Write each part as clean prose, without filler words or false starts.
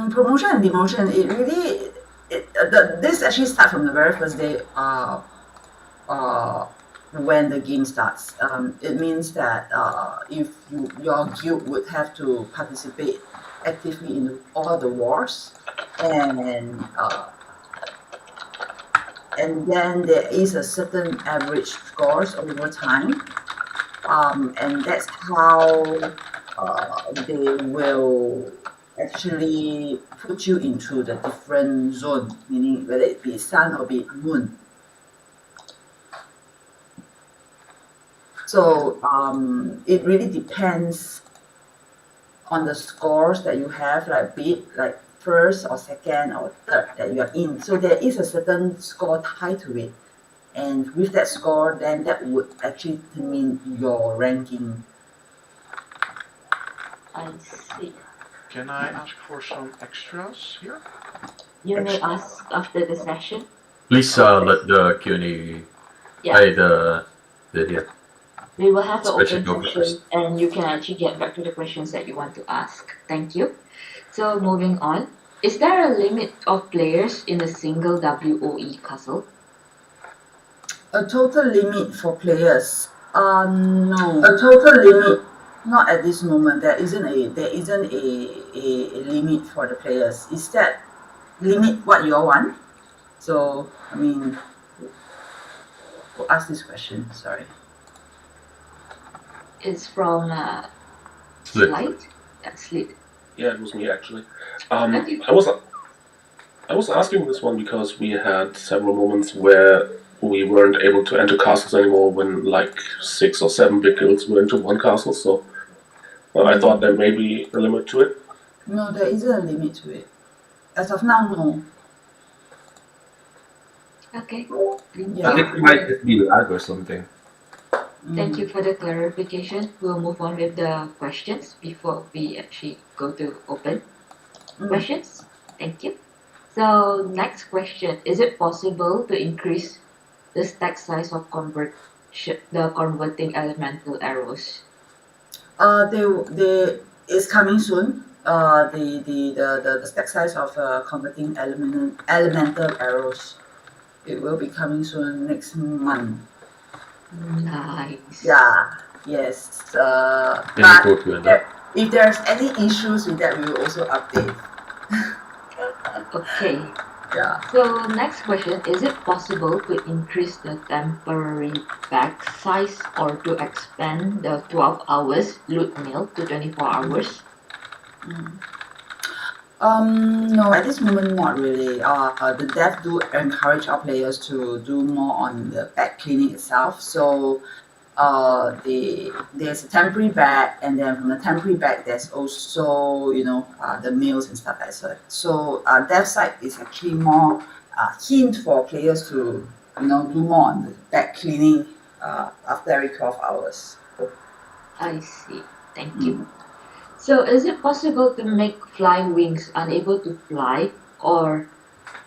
Promotion and demotion, this actually starts from the very first day when the game starts. It means that if your guild would have to participate actively in all the wars, and then there is a certain average scores over time, and that's how they will actually put you into the different zone, meaning whether it be sun or be moon. So it really depends on the scores that you have, like be it like first or second or third that you are in. So there is a certain score tied to it. And with that score, then that would actually determine your ranking. I see. Can I ask for some extras here? You may ask after the session. Please let the Q&A. Yeah. Yeah. We will have the Special open topic session and you can actually get back to the questions that you want to ask. Thank you. So moving on. Is there a limit of players in a single WOE castle? A total limit for players? No. A total limit? Not at this moment. There isn't a limit for the players. Is that limit what you all want? So I mean, who asked this question? Sorry. It's from Slit. Slide? That's Slit. Yeah, it was me actually. I was asking this one because we had several moments where we weren't able to enter castles anymore when like 6 or 7 big guilds were into one castle. So I thought there may be a limit to it. No, there isn't a limit to it. As of now, no. Okay. Yeah. I think it might just be lag or something. Thank you for the clarification. We'll move on with the questions before we actually go to open questions. Thank you. So next question, is it possible to increase the stack size of the converting elemental arrows? It's coming soon. The stack size of converting elemental arrows. It will be coming soon next month. Nice. Yeah. Yes. But if there's any issues with that, we will also update. Okay. Yeah. So next question, is it possible to increase the temporary bag size or to expand the 12 hours loot mill to 24 hours? No, at this moment, not really. The dev do encourage our players to do more on the bag cleaning itself. So, there's a temporary bag, and then from the temporary bag, there's also the meals and stuff like that. So, dev side is actually more keen for players to do more on the bag cleaning after every 12 hours. I see. Thank you. So is it possible to make fly wings unable to fly or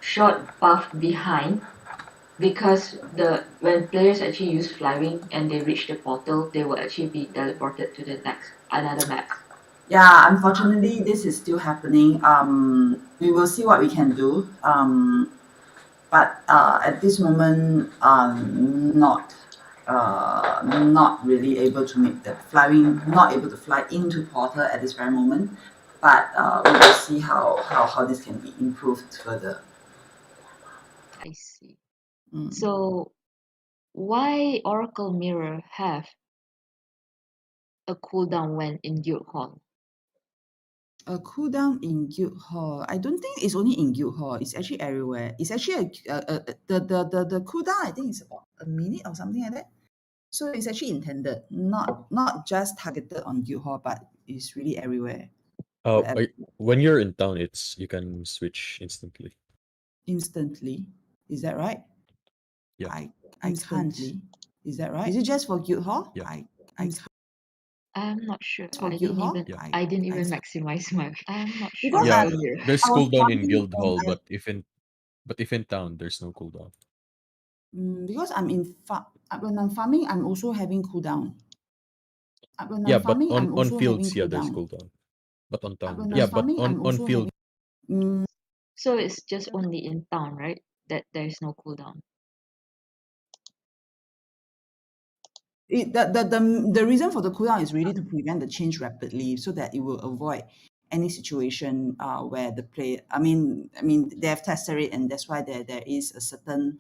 short path behind? Because when players actually use fly wing and they reach the portal, they will actually be teleported to another map. Yeah, unfortunately, this is still happening. We will see what we can do. But at this moment, not really able to make the flying, not able to fly into portal at this very moment. But we will see how this can be improved further. I see. So why Oracle Mirror have a cooldown when in Guild Hall? A cooldown in Guild Hall. I don't think it's only in Guild Hall. It's actually everywhere. It's actually the cooldown. I think is about a minute or something like that. So it's actually intended, not just targeted on Guild Hall, but it's really everywhere. When you're in town, you can switch instantly. Instantly, is that right? Yeah. I can't. Is that right? Is it just for Guild Hall? Yeah. I'm not sure. For Guild Hall? I didn't even maximize my. I'm not sure. Because Yeah, I- there's I was cooldown in farming Guild and Hall, I- but if in town, there's no cooldown. Because I'm in when I'm farming, I'm also having cooldown. When Yeah, I'm but farming, I'm on also fields, having there's cooldown. cooldown. But on town, when yeah, I'm but farming, I'm on also field, Mm, So it's just only in town, right? That there is no cooldown. the reason for the cooldown is really to prevent the change rapidly, so that it will avoid any situation where the player. I mean, they have tested it, and that's why there is a certain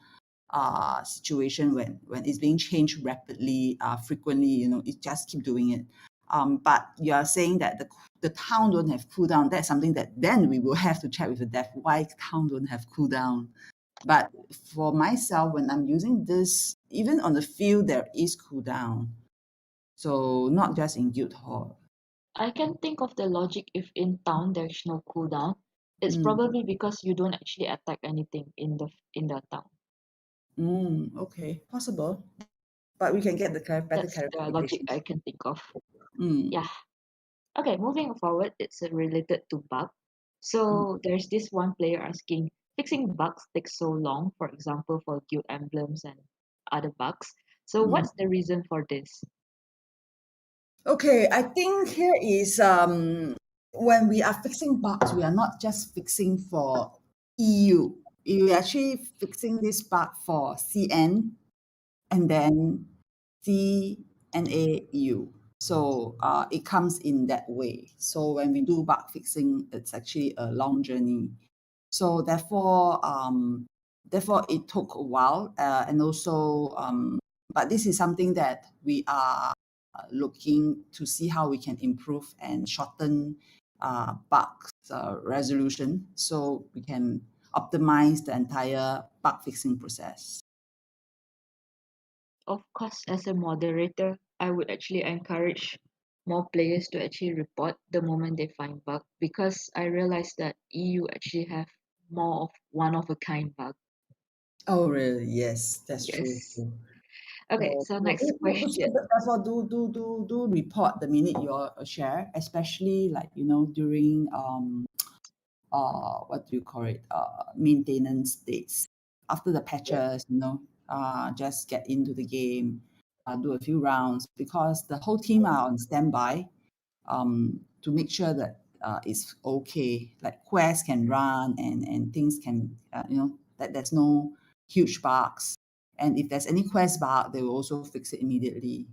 situation when it's being changed rapidly, frequently. It just keep doing it. But you are saying that the town don't have cooldown. That's something that then we will have to check with the dev why town don't have cooldown. But for myself, when I'm using this, even on the field, there is cooldown. So not just in guild hall. I can think of the logic if in town there's no cooldown. It's Mm. probably because you don't actually attack anything in the town. Okay, possible. But we can get the better That's the logic clarification. I can think of. Mm. Yeah. Okay, moving forward, it's related to bug. So there's this one player asking, fixing bugs takes so long, for example, for guild emblems and other bugs. So Mm. what's the reason for this? Okay, I think here is when we are fixing bugs, we are not just fixing for EU. We are actually fixing this bug for CN and then CNAU. So it comes in that way. So when we do bug fixing, it's actually a long journey. So therefore it took a while, and also but this is something that we are looking to see how we can improve and shorten bugs resolution, so we can optimize the entire bug fixing process. Of course, as a moderator, I would actually encourage more players to actually report the moment they find bug, because I realized that EU actually have more of one of a kind bug. Oh, really? Yes, that's true. Yes. Okay, so next question. Therefore, do report the minute you share, especially like during what do you call it, maintenance days after the patches. Just get into the game, do a few rounds, because the whole team are on standby to make sure that it's okay, like quests can run and things can that there's no huge bugs, and if there's any quest bug, they will also fix it immediately.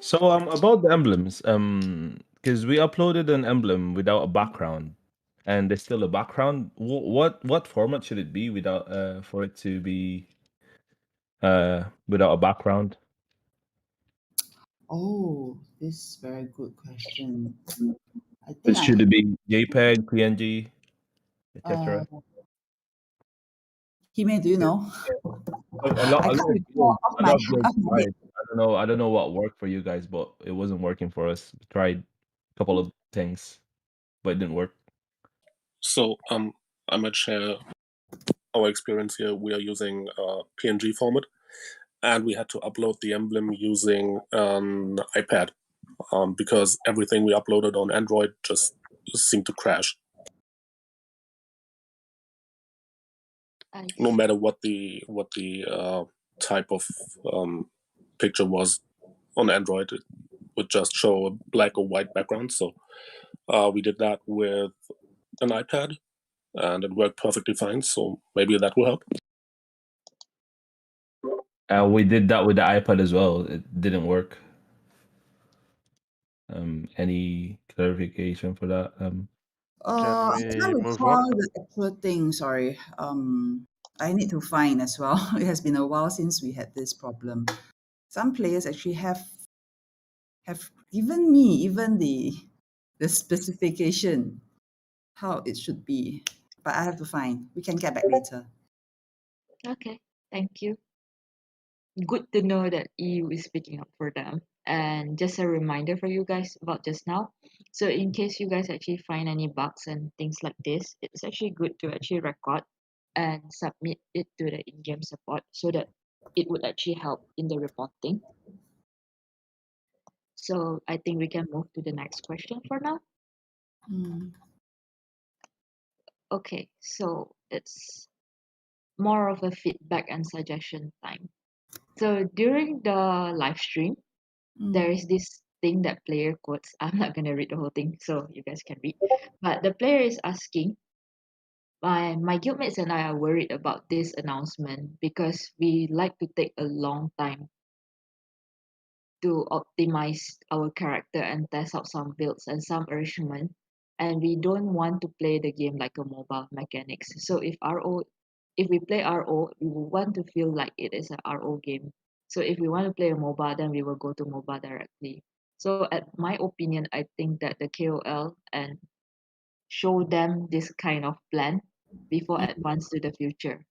So about the emblems, because we uploaded an emblem without a background, and there's still a background. What format should it be without for it to be without a background? Oh, this is very good question. I think Should it be JPEG, PNG, uh etc.? Hime, do you know? A lot, I a lot can't of recall guilds, off a my lot of guilds off my head. tried. I don't know what worked for you guys, but it wasn't working for us. We tried a couple of things, but it didn't work. So I might share our experience here. We are using PNG format, and we had to upload the emblem using an iPad because everything we uploaded on Android just seemed to crash. No matter what the type of picture was on Android, it would just show a black or white background. So we did that with an iPad, and it worked perfectly fine. So maybe that will help. We did that with the iPad as well. It didn't work. Any clarification for that? Can I we can't move on? recall the actual thing. Sorry. I need to find as well. It has been a while since we had this problem. Some players actually have given me even the specification how it should be, but I have to find. We can get back later. Okay, thank you. Good to know that EU is speaking up for them. And just a reminder for you guys about just now. So in case you guys actually find any bugs and things like this, it's actually good to actually record and submit it to the in-game support so that it would actually help in the reporting. So I think we can move to the next question for now. Mm. Okay, so it's more of a feedback and suggestion time. So during the live stream, there is this thing that player quotes. I'm not gonna read the whole thing, so you guys can read. But the player is asking, my guildmates and I are worried about this announcement because we like to take a long time to optimize our character and test out some builds and some arrangement, and we don't want to play the game like a mobile mechanics. So if we play RO, we will want to feel like it is a RO game. So if we want to play a MOBA, then we will go to MOBA directly. So at my opinion, I think that the KOL and show them this kind of plan before advance to the future.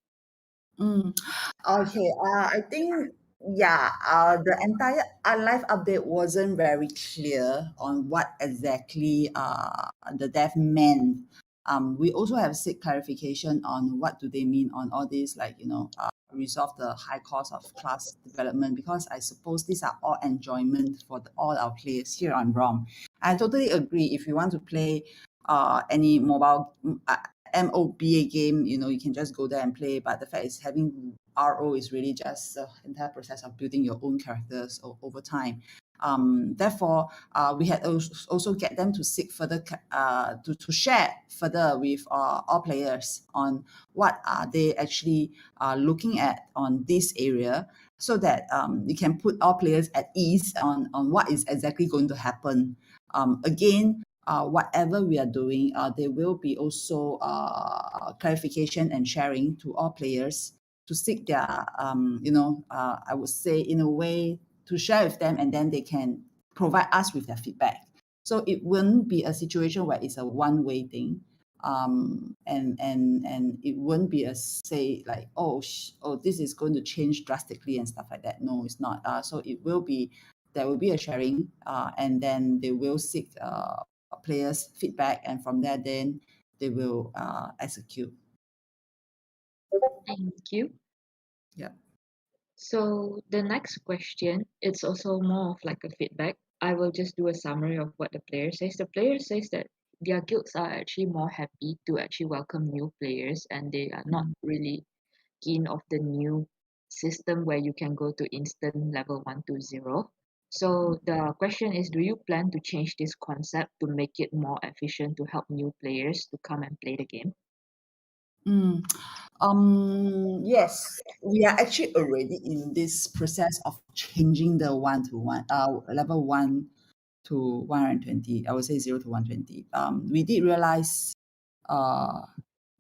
Okay, I think the entire live update wasn't very clear on what exactly the dev meant. We also have seek clarification on what do they mean on all these, like resolve the high cost of class development, because I suppose these are all enjoyment for all our players here on ROM. I totally agree. If you want to play any mobile MOBA game, you can just go there and play. But the fact is, having RO is really just the entire process of building your own characters over time. Therefore, we had also get them to seek further, to share further with all players on what are they actually looking at on this area, so that we can put all players at ease on what is exactly going to happen. Again, whatever we are doing, there will be also clarification and sharing to all players to seek their, I would say, in a way, to share with them, and then they can provide us with their feedback. So it wouldn't be a situation where it's a one-way thing. And it wouldn't be a say like, this is going to change drastically and stuff like that. No, it's not. So there will be a sharing, and then they will seek players' feedback, and from there, then they will execute. Thank you. Yeah. So the next question, it's also more of like a feedback. I will just do a summary of what the player says. The player says that their guilds are actually more happy to actually welcome new players, and they are not really keen of the new system where you can go to instant level 1 to 0. So the question is, do you plan to change this concept to make it more efficient to help new players to come and play the game? Yes, we are actually already in this process of changing the 1 to 1, level 1 to 120. I would say 0 to 120. We did realize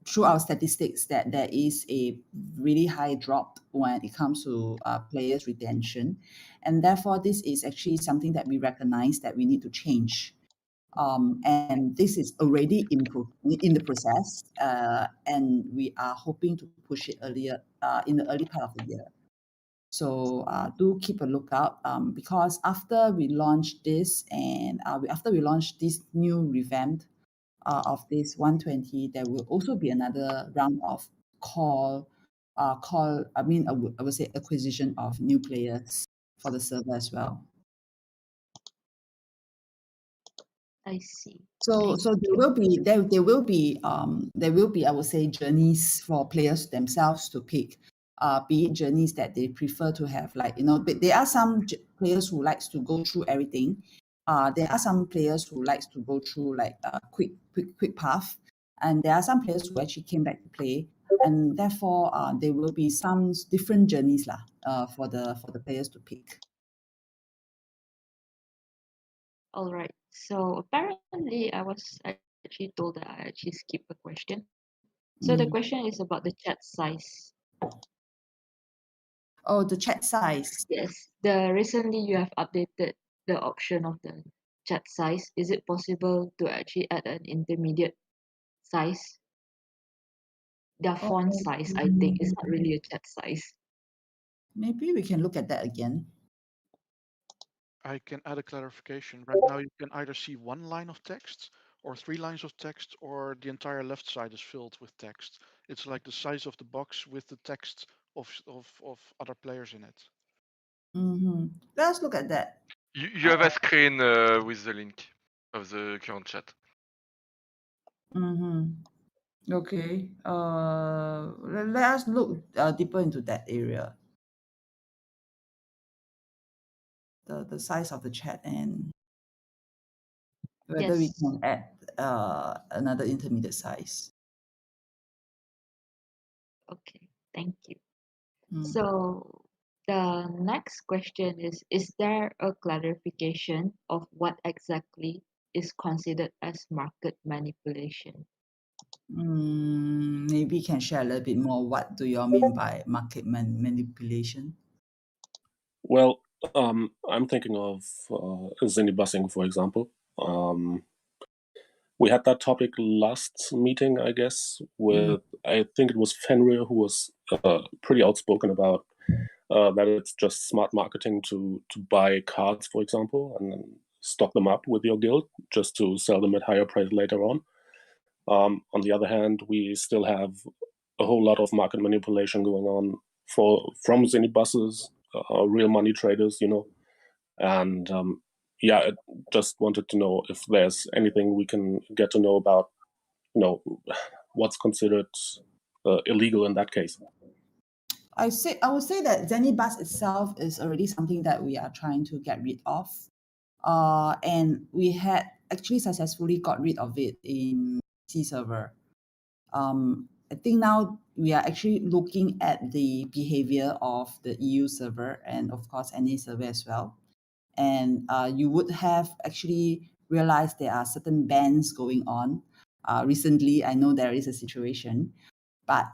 through our statistics that there is a really high drop when it comes to players retention, and therefore this is actually something that we recognize that we need to change. And this is already in the process, and we are hoping to push it earlier, in the early part of the year. So do keep a lookout, because after we launch this, and after we launch this new revamp of this 120, there will also be another round of I would say acquisition of new players for the server as well. I see. So there will be I would say journeys for players themselves to pick, be it journeys that they prefer to have, like but there are some players who likes to go through everything. There are some players who likes to go through like a quick path, and there are some players who actually came back to play, and therefore there will be some different journeys for the players to pick. All right. So apparently, I was actually told that I actually skipped a question. So the question is about the chat size. Oh, the chat size. Yes, recently you have updated the option of the chat size. Is it possible to actually add an intermediate size? The font size, I think, is not really a chat size. Maybe we can look at that again. I can add a clarification. Right now, you can either see one line of text or 3 lines of text, or the entire left side is filled with text. It's like the size of the box with the text of other players in it. Let's look at that. You have a screen with the link of the current chat. Okay. Let us look deeper into that area. The size of the chat and whether we Yes. can add another intermediate size. Okay, thank you. Mm. So the next question is there a clarification of what exactly is considered as market manipulation? Maybe you can share a little bit more. What do you all mean by market manipulation? Well, I'm thinking of Zinni busing, for example. We had that topic last meeting, I guess, with I think it was Fenrir who was pretty outspoken about that it's just smart marketing to buy cards, for example, and then stock them up with your guild just to sell them at higher price later on. On the other hand, we still have a whole lot of market manipulation going on from Zinni buses, real money traders, and yeah, I just wanted to know if there's anything we can get to know about, what's considered illegal in that case. I would say that Zenny Bus itself is already something that we are trying to get rid of. And we had actually successfully got rid of it in C server. I think now we are actually looking at the behavior of the EU server and of course NA server as well. And you would have actually realized there are certain bans going on. Recently, I know there is a situation, but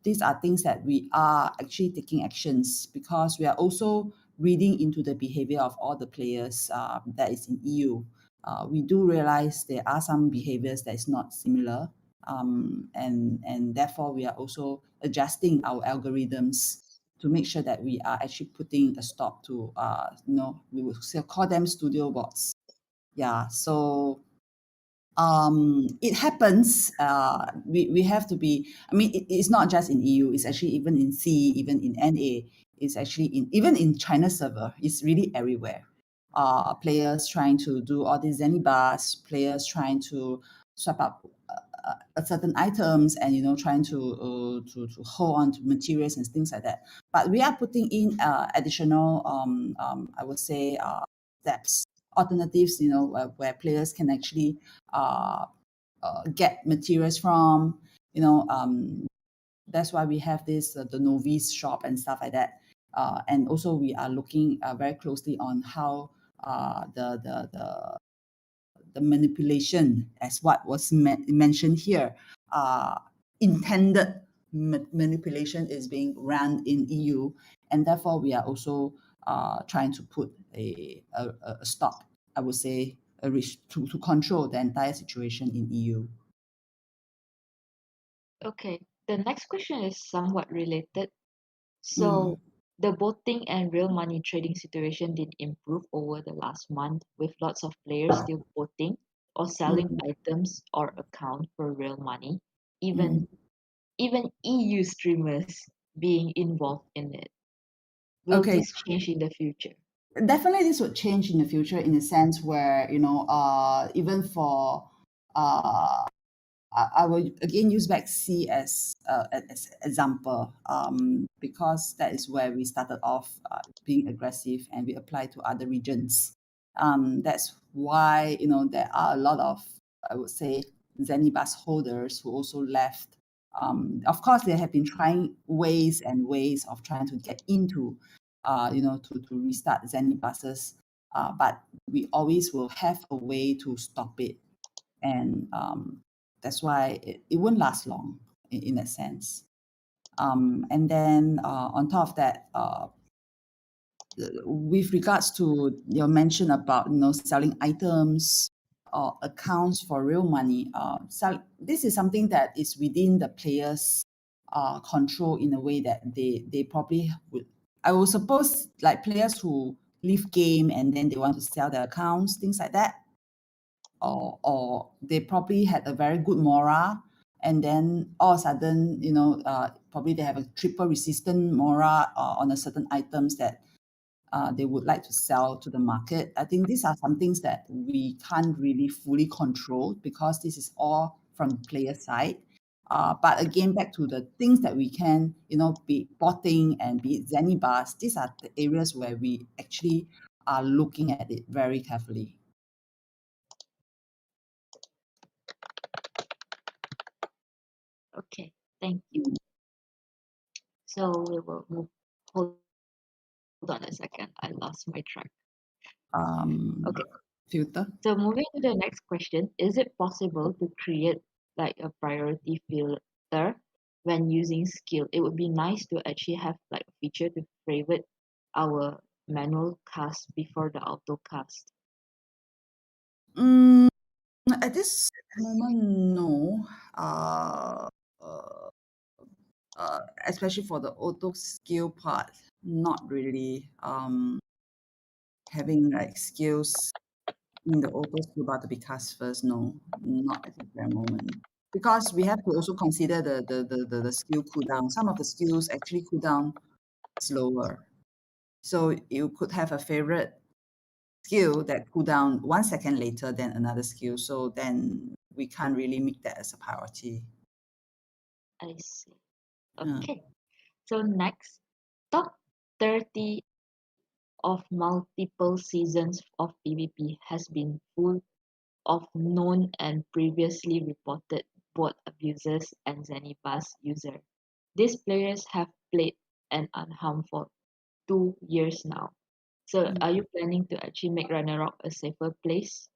these are things that we are actually taking actions because we are also reading into the behavior of all the players that is in EU. We do realize there are some behaviors that is not similar, and therefore we are also adjusting our algorithms to make sure that we are actually putting a stop to, we will still call them studio bots. Yeah, so it happens. We have to be, I mean, it's not just in EU, it's actually even in C, even in NA, it's actually even in China server, it's really everywhere. Players trying to do all these Zenny bars, players trying to swap up certain items and trying to hold on to materials and things like that. But we are putting in additional I would say steps, alternatives, where players can actually get materials from. That's why we have this the novice shop and stuff like that. And also we are looking very closely on how the manipulation, as what was mentioned here, intended manipulation is being run in EU, and therefore we are also trying to put a stop, I would say, to control the entire situation in EU. Okay, the next question is somewhat related. So the voting and real money trading situation did improve over the last month, with lots of players still voting or selling items or account for real money, even EU streamers being involved in it. Will Okay. this change in the future? Definitely this would change in the future in a sense where, even for I will again use back C as example, because that is where we started off being aggressive and we apply to other regions. That's why there are a lot of, I would say, Zenibus holders who also left. Of course, they have been trying ways and ways of trying to get into, to restart Zenibuses, but we always will have a way to stop it, and that's why it won't last long in that sense. And then on top of that, with regards to your mention about selling items or accounts for real money, this is something that is within the players' control in a way that they probably would. I will suppose like players who leave game and then they want to sell their accounts, things like that, or they probably had a very good morale, and then all of a sudden, probably they have a triple resistant morale on a certain items that they would like to sell to the market. I think these are some things that we can't really fully control because this is all from the player side. But again, back to the things that we can, be it botting and be it Zenny bars, these are the areas where we actually are looking at it very carefully. Okay, thank you. So we will move. Hold on a second. I lost my track. Okay. Filter. So moving to the next question, is it possible to create like a priority filter when using skill? It would be nice to actually have like a feature to favorite our manual cast before the auto cast. At this moment, no. Especially for the auto skill part, not really. Having like skills in the auto skill bar to be cast first, no, not at the very moment. Because we have to also consider the skill cooldown. Some of the skills actually cool down slower. So you could have a favorite skill that cool down 1 second later than another skill. So then we can't really make that as a priority. I see. Uh, Okay. So next, top 30 of multiple seasons of PvP has been full of known and previously reported bot abusers and Zenibus user. These players have played and unharmed for 2 years now. So are you planning to actually make Ragnarok a safer place?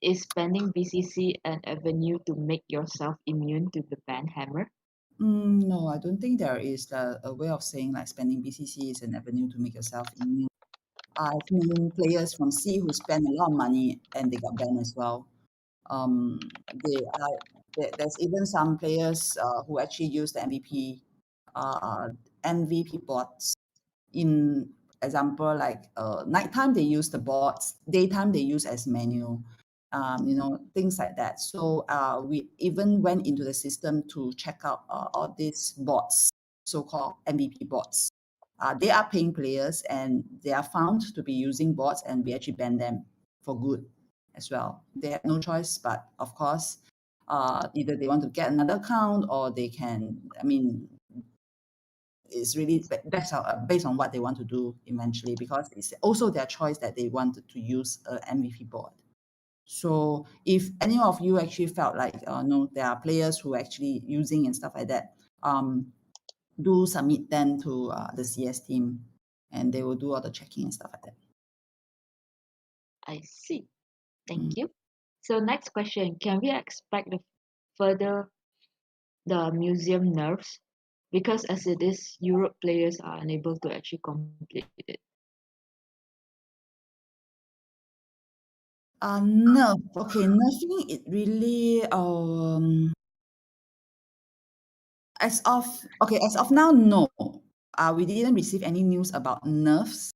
Is spending BCC an avenue to make yourself immune to the ban hammer? no, I don't think there is a way of saying like spending BCC is an avenue to make yourself immune. I've known players from C who spend a lot of money and they got banned as well. There's even some players who actually use the MVP bots. In example, like nighttime they use the bots, daytime they use as manual, things like that. So we even went into the system to check out all these bots, so-called MVP bots. They are paying players and they are found to be using bots, and we actually ban them for good as well. They have no choice, but of course, either they want to get another account or they can, it's really based on what they want to do eventually, because it's also their choice that they wanted to use a MVP board. So if any of you actually felt like, no, there are players who are actually using and stuff like that, do submit them to the CS team and they will do all the checking and stuff like that. I see. Thank you. So next question, can we expect further the museum nerfs? Because as it is, Europe players are unable to actually complete it. Nerf. Okay, nerfing it really as of now, no. We didn't receive any news about nerfs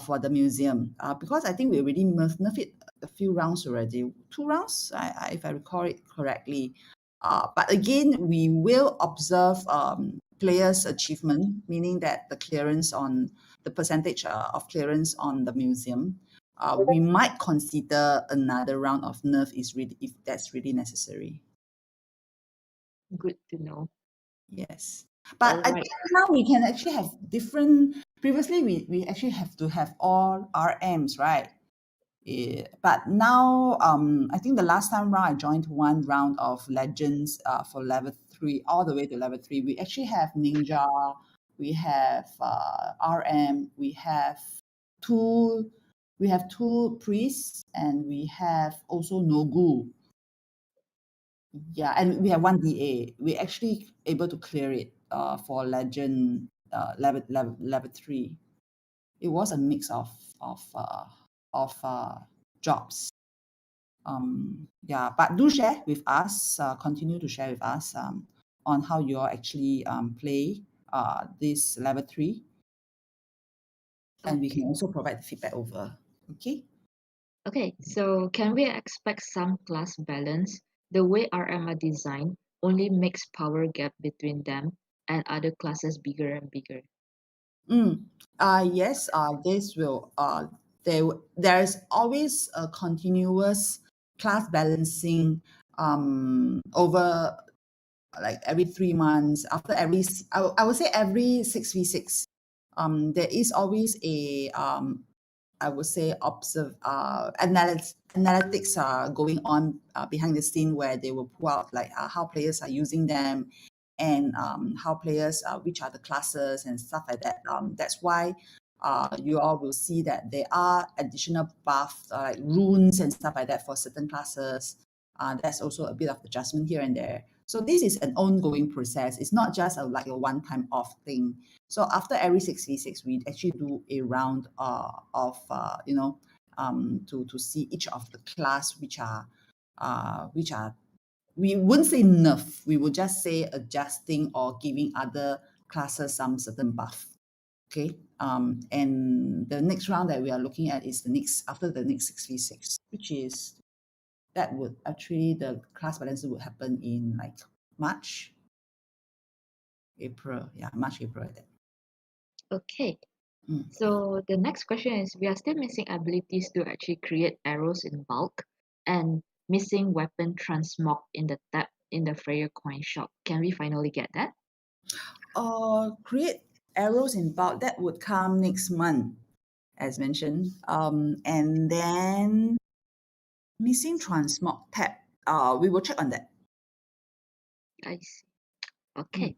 for the museum because I think we already nerfed it a few rounds already. 2 rounds, if I recall it correctly. But again, we will observe players' achievement, meaning that the clearance on the percentage of clearance on the museum. We might consider another round of nerf if that's really necessary. Good to know. Yes. But I Alright. think now we can actually have different. Previously, we actually have to have all RMs, right? But now, I think the last time round I joined one round of Legends for level 3 all the way to level 3. We actually have Ninja, we have RM, we have two priests, and we have also Nogu. Yeah, and we have one DA. We actually able to clear it for Legend level 3. It was a mix of jobs. Yeah, but do share with us. Continue to share with us on how you all actually play this level 3, and we can also provide the feedback over. Okay. Okay, so can we expect some class balance? The way RM are designed only makes power gap between them and other classes bigger and bigger. Yes, this will there's always a continuous class balancing over like every 3 months, after I would say every 6v6. There is always a I would say analytics are going on behind the scene, where they will pull out like how players are using them and how players, which are the classes and stuff like that. That's why you all will see that there are additional buffs like runes and stuff like that for certain classes. That's also a bit of adjustment here and there. So this is an ongoing process. It's not just like a one-time off thing. So after every 6v6, we actually do a round of to see each of the class which are we wouldn't say nerf, we would just say adjusting or giving other classes some certain buff. Okay. And the next round that we are looking at is after the next 6v6, which is that would actually the class balance would happen in like March, April. Yeah, March, April like that. Okay. Mm. So the next question is, we are still missing abilities to actually create arrows in bulk and missing weapon transmog in the tab in the Freya coin shop. Can we finally get that? Create arrows in bulk, that would come next month, as mentioned. And then missing transmog tab. We will check on that. I see. Okay.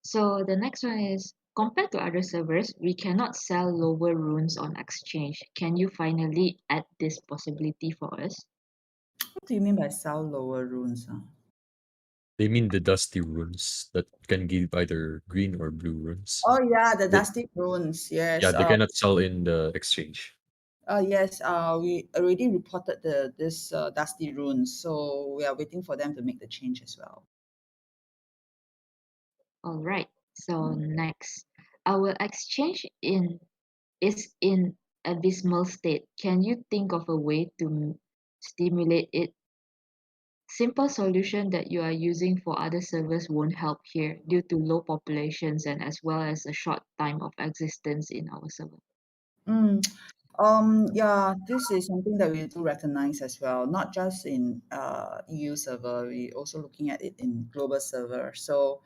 So the next one is, compared to other servers, we cannot sell lower runes on exchange. Can you finally add this possibility for us? What do you mean by sell lower runes? They mean the dusty runes that can give either green or blue runes. Oh yeah, the They- dusty runes. Yes. Yeah, they cannot sell in the exchange. Yes. We already reported this dusty runes, so we are waiting for them to make the change as well. All right. So next, our exchange is in abysmal state. Can you think of a way to stimulate it? Simple solution that you are using for other servers won't help here due to low populations and as well as a short time of existence in our server. Yeah, this is something that we do recognize as well, not just in EU server, we also looking at it in global server. So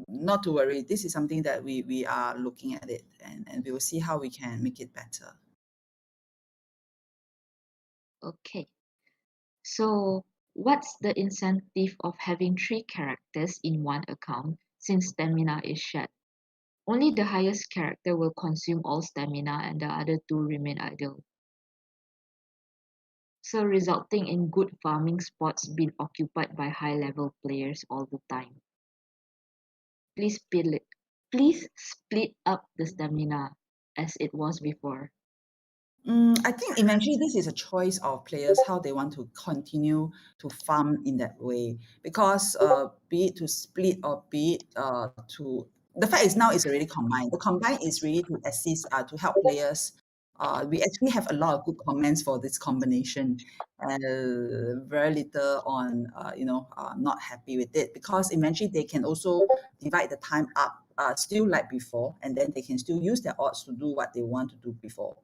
not to worry, this is something that we are looking at it, and we will see how we can make it better. Okay. So what's the incentive of having 3 characters in one account since stamina is shared? Only the highest character will consume all stamina and the other 2 remain idle. So resulting in good farming spots being occupied by high level players all the time. Please split up the stamina as it was before. I think eventually this is a choice of players how they want to continue to farm in that way, because be it to split or be it to the fact is now it's already combined. The combined is really to assist to help players. We actually have a lot of good comments for this combination. Very little on not happy with it, because eventually they can also divide the time up still like before, and then they can still use their odds to do what they want to do before.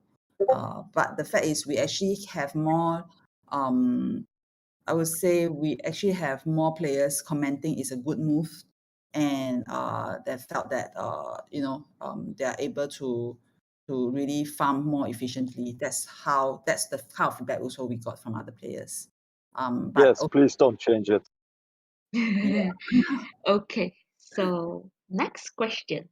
But the fact is, we actually have more. I would say we actually have more players commenting it's a good move, and they felt that they are able to really farm more efficiently. That's the kind of feedback also we got from other players. But Yes, please don't change it. Okay, so next question.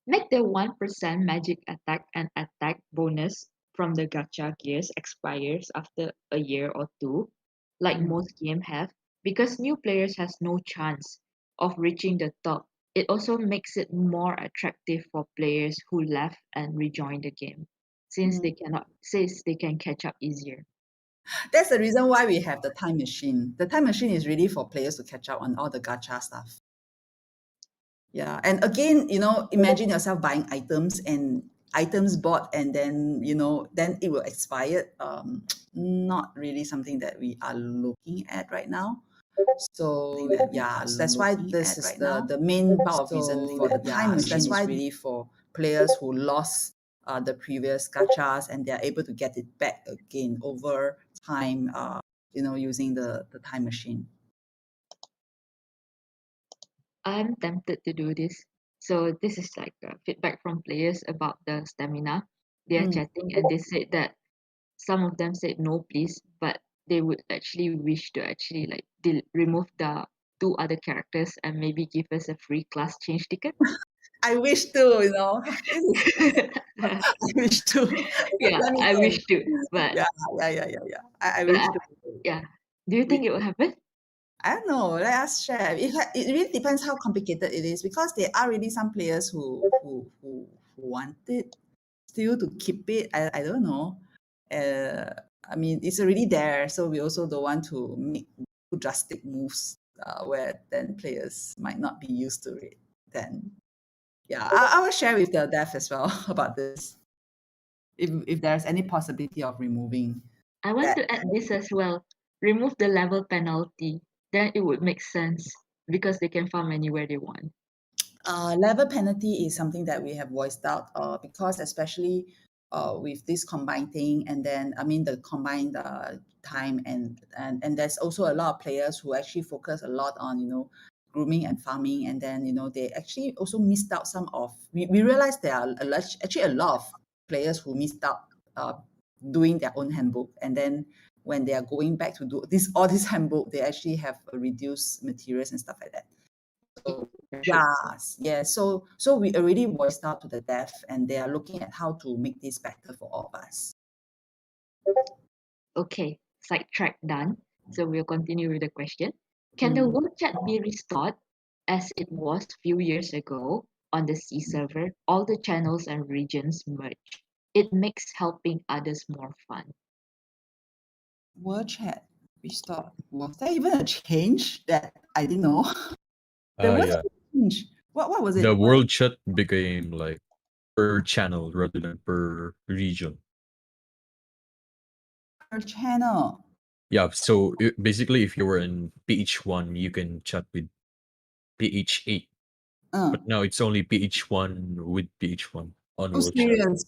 Make the 1% magic attack and attack bonus from the gacha gears expires after a year or two, like most games have, because new players has no chance of reaching the top. It also makes it more attractive for players who left and rejoin the game, since they can catch up easier. that's the reason why we have the time machine. The time machine is really for players to catch up on all the gacha stuff. Yeah, and again, imagine yourself buying items bought, and then then it will expire. Not really something that we are looking at right now. So yeah, that's why this is the main bulk of reason for the time machine. That's why really for players who lost the previous gachas, and they are able to get it back again over time. Using the time machine. I'm tempted to do this. So this is like feedback from players about the stamina. They are chatting and they said that some of them said no, please, but they would actually wish to actually like remove the 2 other characters and maybe give us a free class change ticket? I wish to, this is, I wish to. Yeah, Let me I think. wish to, but Yeah. I but wish to. yeah. Do you think it will happen? I don't know. Let us share. It really depends how complicated it is, because there are really some players who want it still to keep it. I don't know. Uh, I mean, it's already there, so we also don't want to make drastic moves where then players might not be used to it. Then, yeah, I will share with the dev as well about this. If there's any possibility of removing I want that. to add this as well. Remove the level penalty. Then it would make sense because they can farm anywhere they want. Level penalty is something that we have voiced out because especially with this combined thing, and then I mean the combined time, and there's also a lot of players who actually focus a lot on grooming and farming, and then they actually also missed out some of we realized there are actually a lot of players who missed out doing their own handbook, and then when they are going back to do this handbook, they actually have reduced materials and stuff like that. So yeah. So we already voiced out to the dev, and they are looking at how to make this better for all of us. Okay, sidetrack done. So we'll continue with the question. Can the world chat be restored as it was few years ago on the C server? All the channels and regions merge. It makes helping others more fun. Word chat restart. Was there even a change that I didn't know? There was Yeah. a change. What was it? The world chat became like per channel rather than per region. Per channel. Yeah, so basically, if you were in PH1, you can chat with PH8, but now it's only PH1 with PH1 on Oh, world chat. serious.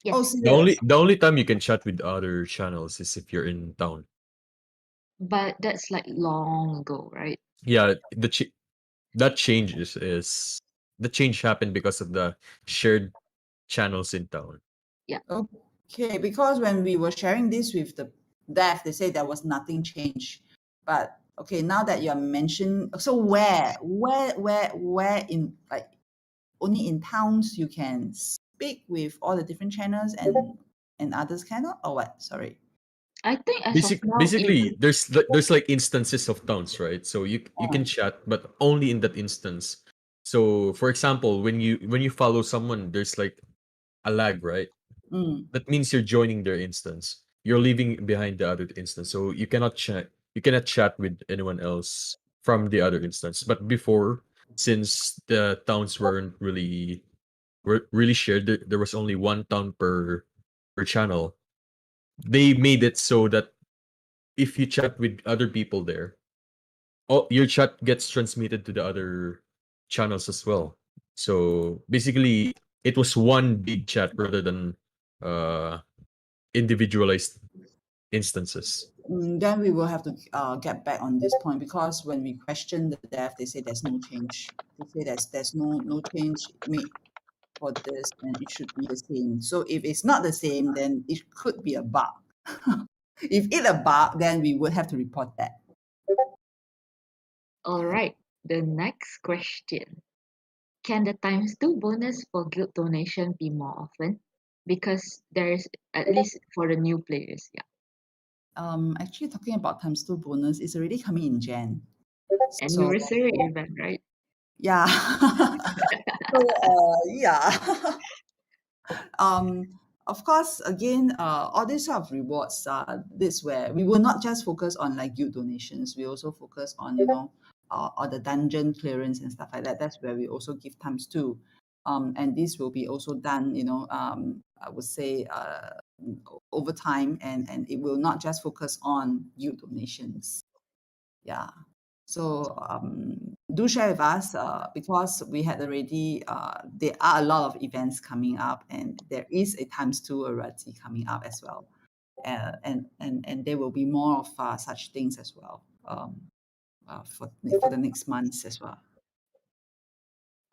Yes. Oh, The serious. only time you can chat with other channels is if you're in town. But that's like long ago, right? Yeah, that change is the change happened because of the shared channels in town. Yeah. Okay, because when we were sharing this with the dev, they said there was nothing changed. But okay, now that you're mentioning, so where in, like, only in towns you can speak with all the different channels, and others cannot, or what? Sorry. I think as of now, Basically, even there's like instances of towns, right? So you can chat, but only in that instance. So for example, when you follow someone, there's like a lag, right? Mm. That means you're joining their instance. You're leaving behind the other instance, so you cannot chat. You cannot chat with anyone else from the other instance. But before, since the towns weren't really shared, there was only one town per channel. They made it so that if you chat with other people there, your chat gets transmitted to the other channels as well. So basically, it was one big chat rather than uh individualized instances. Then we will have to get back on this point, because when we question the dev, they say there's no change. They say there's no change made for this, and it should be the same. So if it's not the same, then it could be a bug. If it's a bug, then we would have to report that. all right. The next question. Can the ×2 bonus for guild donation be more often? Because there's at least for the new players, yeah. Actually, talking about ×2 bonus, it's already coming in Jan. So Anniversary event, right? yeah. So yeah. Of course, again, all these sort of rewards are this where we will not just focus on like guild donations. We also focus on or the dungeon clearance and stuff like that. That's where we also give ×2. And this will be also done, I would say over time, and it will not just focus on guild donations. Yeah. So do share with us because we had already, there are a lot of events coming up, and there is a ×2 already coming up as well. And there will be more of such things as well for the next months as well.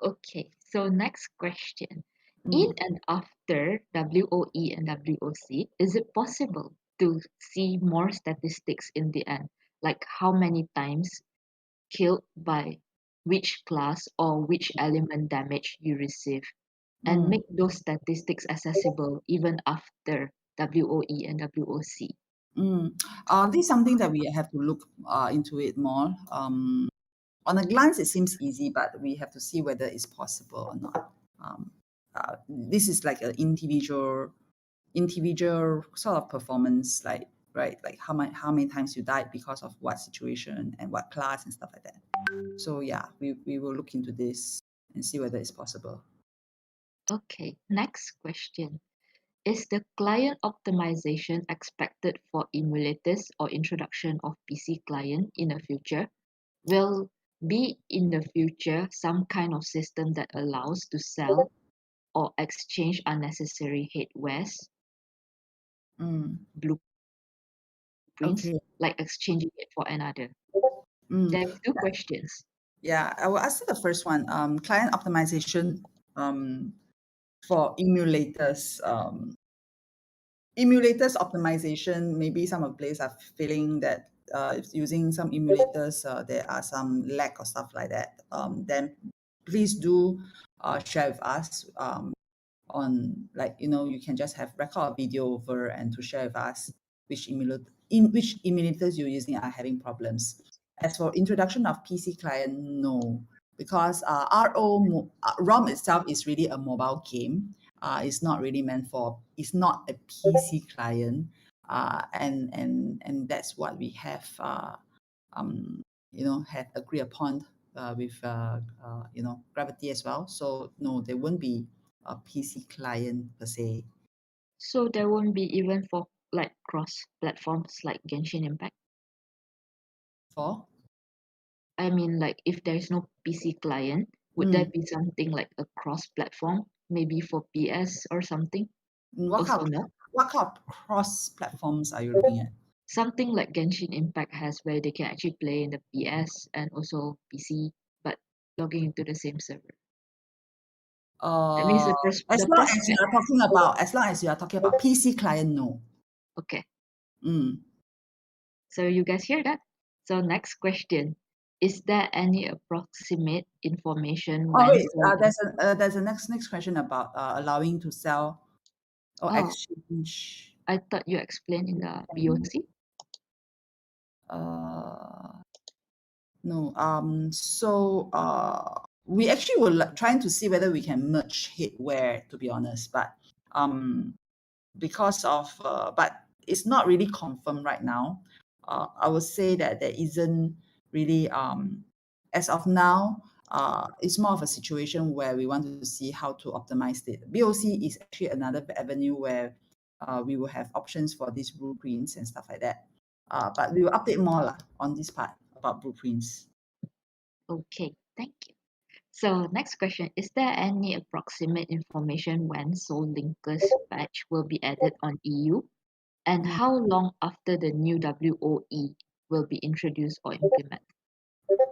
Okay, so next question. In and after WOE and WOC, is it possible to see more statistics in the end? Like how many times killed by which class or which element damage you receive, and make those statistics accessible even after WOE and WOC. This is something that we have to look into it more. On a glance, it seems easy, but we have to see whether it's possible or not. This is like an individual sort of performance, like right, like how many times you died because of what situation and what class and stuff like that. So yeah, we will look into this and see whether it's possible. Okay, next question. Is the client optimization expected for emulators or introduction of PC client in the future? Will be in the future some kind of system that allows to sell or exchange unnecessary hardwares, blueprints, Okay. like exchanging it for another? Mm. There's two questions. Yeah, I will answer the first one. Client optimization for emulators. Emulators optimization, maybe some of players are feeling that using some emulators, there are some lag or stuff like that. Then please do share with us on, like, you can just have record a video over and to share with us which emulators you're using are having problems. As for introduction of PC client, no, because ROM itself is really a mobile game. It's not really meant for. It's not a PC client, and that's what we have. Had agreed upon with Gravity as well. So no, there won't be a PC client per se. So there won't be even for like cross platforms like Genshin Impact. For I mean, like if there's no PC client, would there be something like a cross platform, maybe for PS or something? what kind Also of no. what kind of cross platforms are you looking at? Something like Genshin Impact has where they can actually play in the PS and also PC, but logging into the same server. That means the As the long as prospect. you are talking about PC client, no. Okay, Mm. so you guys hear that? So next question. Is there any approximate information Oh when wait, sold? there's a next question about allowing to sell or Oh, exchange. I thought you explained in the BOC. No. So we actually were trying to see whether we can merge headwear, to be honest, but because of but it's not really confirmed right now. I would say that there isn't really as of now. It's more of a situation where we want to see how to optimize it. BOC is actually another avenue where we will have options for these blueprints and stuff like that. But we will update more on this part about blueprints. Okay, thank you. So next question, is there any approximate information when Soul Linkers patch will be added on EU? And how long after the new WOE will be introduced or implemented?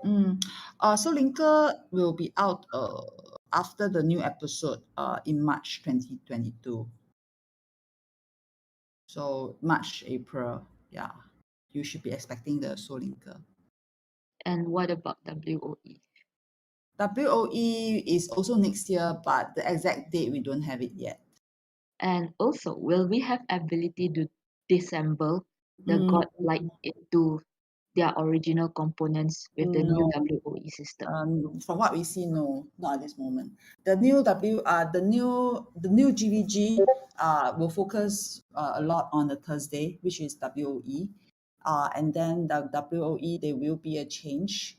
So Linker will be out after the new episode in March 2022. So March, April, yeah. You should be expecting the Soul Linker. And what about WOE? WOE is also next year, but the exact date we don't have it yet. And also, will we have ability to disassemble the godlike into their original components with the new WOE system? From what we see, no, not at this moment. The new GVG will focus a lot on the Thursday, which is WOE, and then the WOE there will be a change.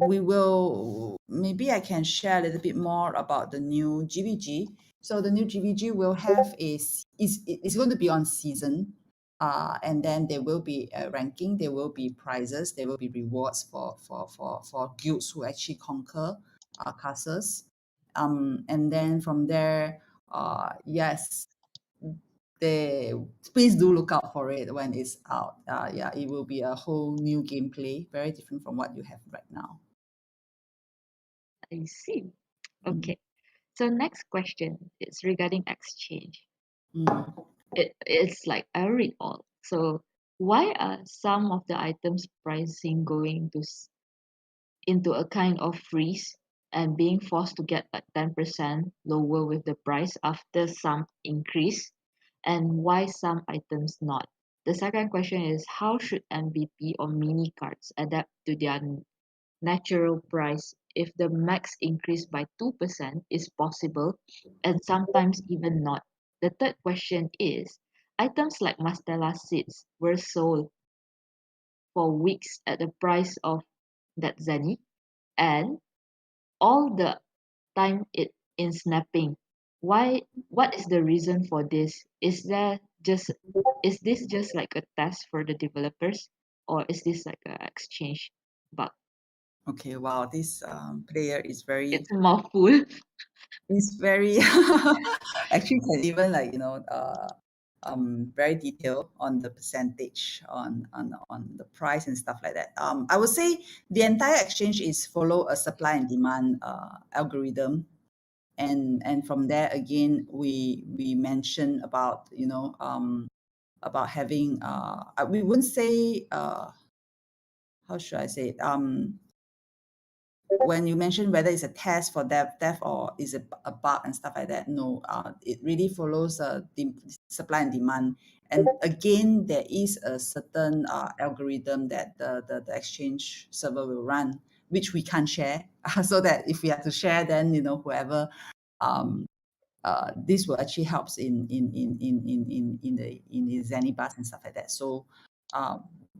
We will, maybe I can share a little bit more about the new GVG. So the new GVG will have it's going to be on season, and then there will be a ranking, there will be prizes, there will be rewards for guilds who actually conquer castles, and then from there, yes, please do look out for it when it's out. Yeah, it will be a whole new gameplay, very different from what you have right now. I see. Okay. So next question is regarding exchange. It's like I read all. So why are some of the items pricing going into a kind of freeze and being forced to get like 10% lower with the price after some increase, and why some items not? The second question is, how should MVP or mini cards adapt to their natural price if the max increase by 2% is possible and sometimes even not? The third question is, items like Mastella seeds were sold for weeks at the price of that Zenny, and all the time it in snapping. What is the reason for this? Is this just like a test for the developers, or is this like an exchange bug? Okay, wow, this player is very It's a mouthful. is very actually can even like very detailed on the percentage on the price and stuff like that. I would say the entire exchange is follow a supply and demand algorithm, and from there again we mentioned about about having we wouldn't say how should I say it? When you mention whether it's a test for dev or is it a bug and stuff like that, no, it really follows the supply and demand. And again, there is a certain algorithm that the exchange server will run, which we can't share. So that if we have to share, then whoever um, this will actually helps in the Zenny bus and stuff like that. So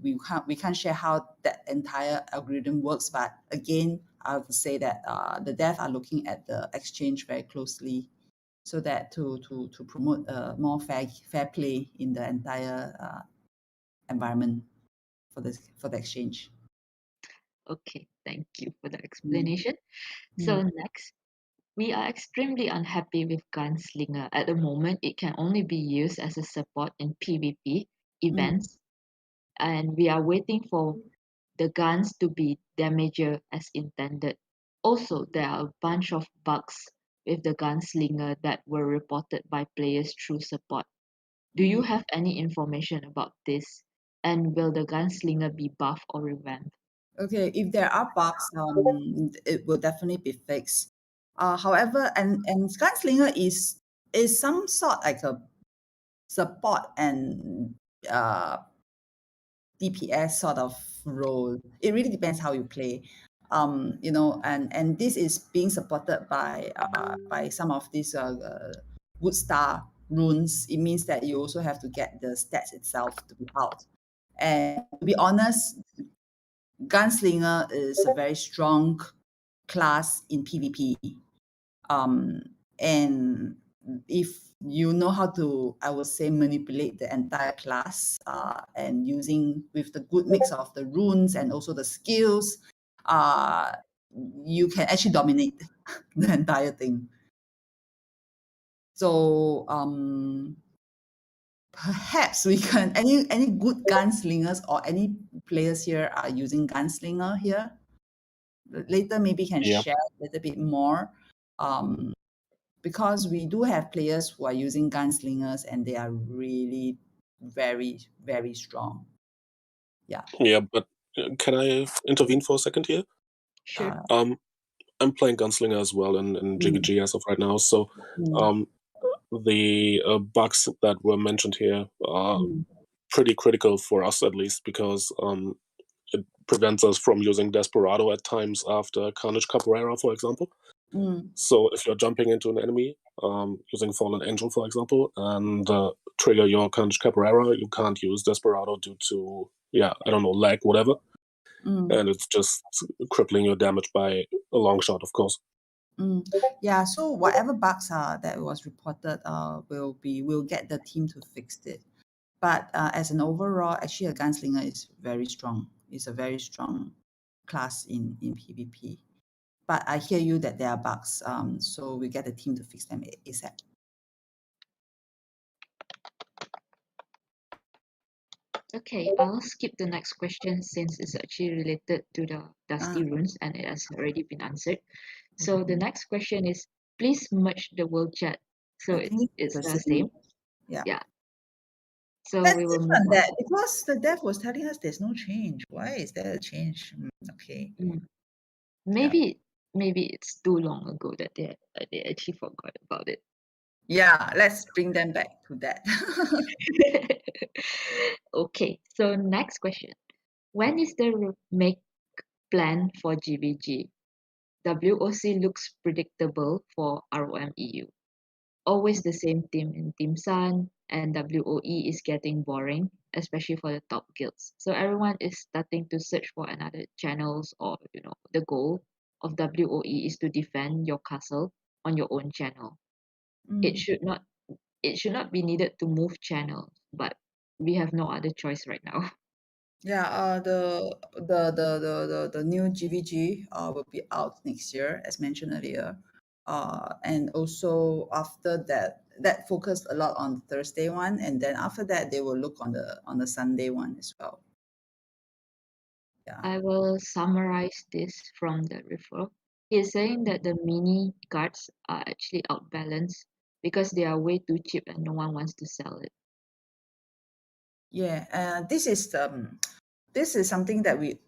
we can't share how that entire algorithm works, but again, I would say that the dev are looking at the exchange very closely, so that to promote more fair play in the entire environment for the exchange. Okay, thank you for the Mm. explanation. So next, we are extremely unhappy with Gunslinger. At the moment, it can only be used as a support in PvP events, and we are waiting for the guns to be damager as intended. Also, there are a bunch of bugs with the Gunslinger that were reported by players through support. Do you have any information about this? And will the Gunslinger be buffed or revamped? Okay, if there are bugs, it will definitely be fixed. However, and Gunslinger is some sort like a support and DPS sort of role. It really depends how you play. And this is being supported by some of these good star runes. It means that you also have to get the stats itself to be out. And to be honest, Gunslinger is a very strong class in PvP. And if you know how to, I would say, manipulate the entire class and using with the good mix of the runes and also the skills, you can actually dominate the entire thing. So perhaps we can any good gunslingers or any players here are using gunslinger here. Later maybe can share a little bit more. Because we do have players who are using gunslingers and they are really very, very strong. Yeah. Yeah, but can I intervene for a second here? Sure. I'm playing Gunslinger as well in GVG as of right now. So the bugs that were mentioned here are pretty critical for us, at least, because it prevents us from using Desperado at times after Carnage Capoeira, for example. So if you're jumping into an enemy using Fallen Angel, for example, and trigger your Carnage Capoeira, you can't use Desperado due to, I don't know, lag, whatever. And it's just crippling your damage by a long shot, of course. Yeah, so whatever bugs that was reported we'll get the team to fix it. But as an overall, actually a gunslinger is very strong. It's a very strong class in PvP. But I hear you that there are bugs, so we get the team to fix them ASAP. Okay, I'll skip the next question since it's actually related to the Dusty Runes and it has already been answered. So the next question is, please merge the world chat. So it's the same. Yeah. Yeah. So That's we will move different on. that because the dev was telling us there's no change. Why is there a change? Okay. Maybe it's too long ago that they actually forgot about it. Yeah, let's bring them back to that. Okay, so next question. When is the remake plan for GBG? WOC looks predictable for ROMEU. Always the same team in Team Sun, and WOE is getting boring, especially for the top guilds. So everyone is starting to search for another channels, or the goal of WOE is to defend your castle on your own channel. It should not be needed to move channels, but we have no other choice right now. Yeah, the new GVG will be out next year, as mentioned earlier. And also after that focused a lot on the Thursday one, and then after that they will look on the Sunday one as well. Yeah. I will summarize this from the referral. He is saying that the mini cards are actually outbalanced because they are way too cheap and no one wants to sell it. Yeah, this is something that we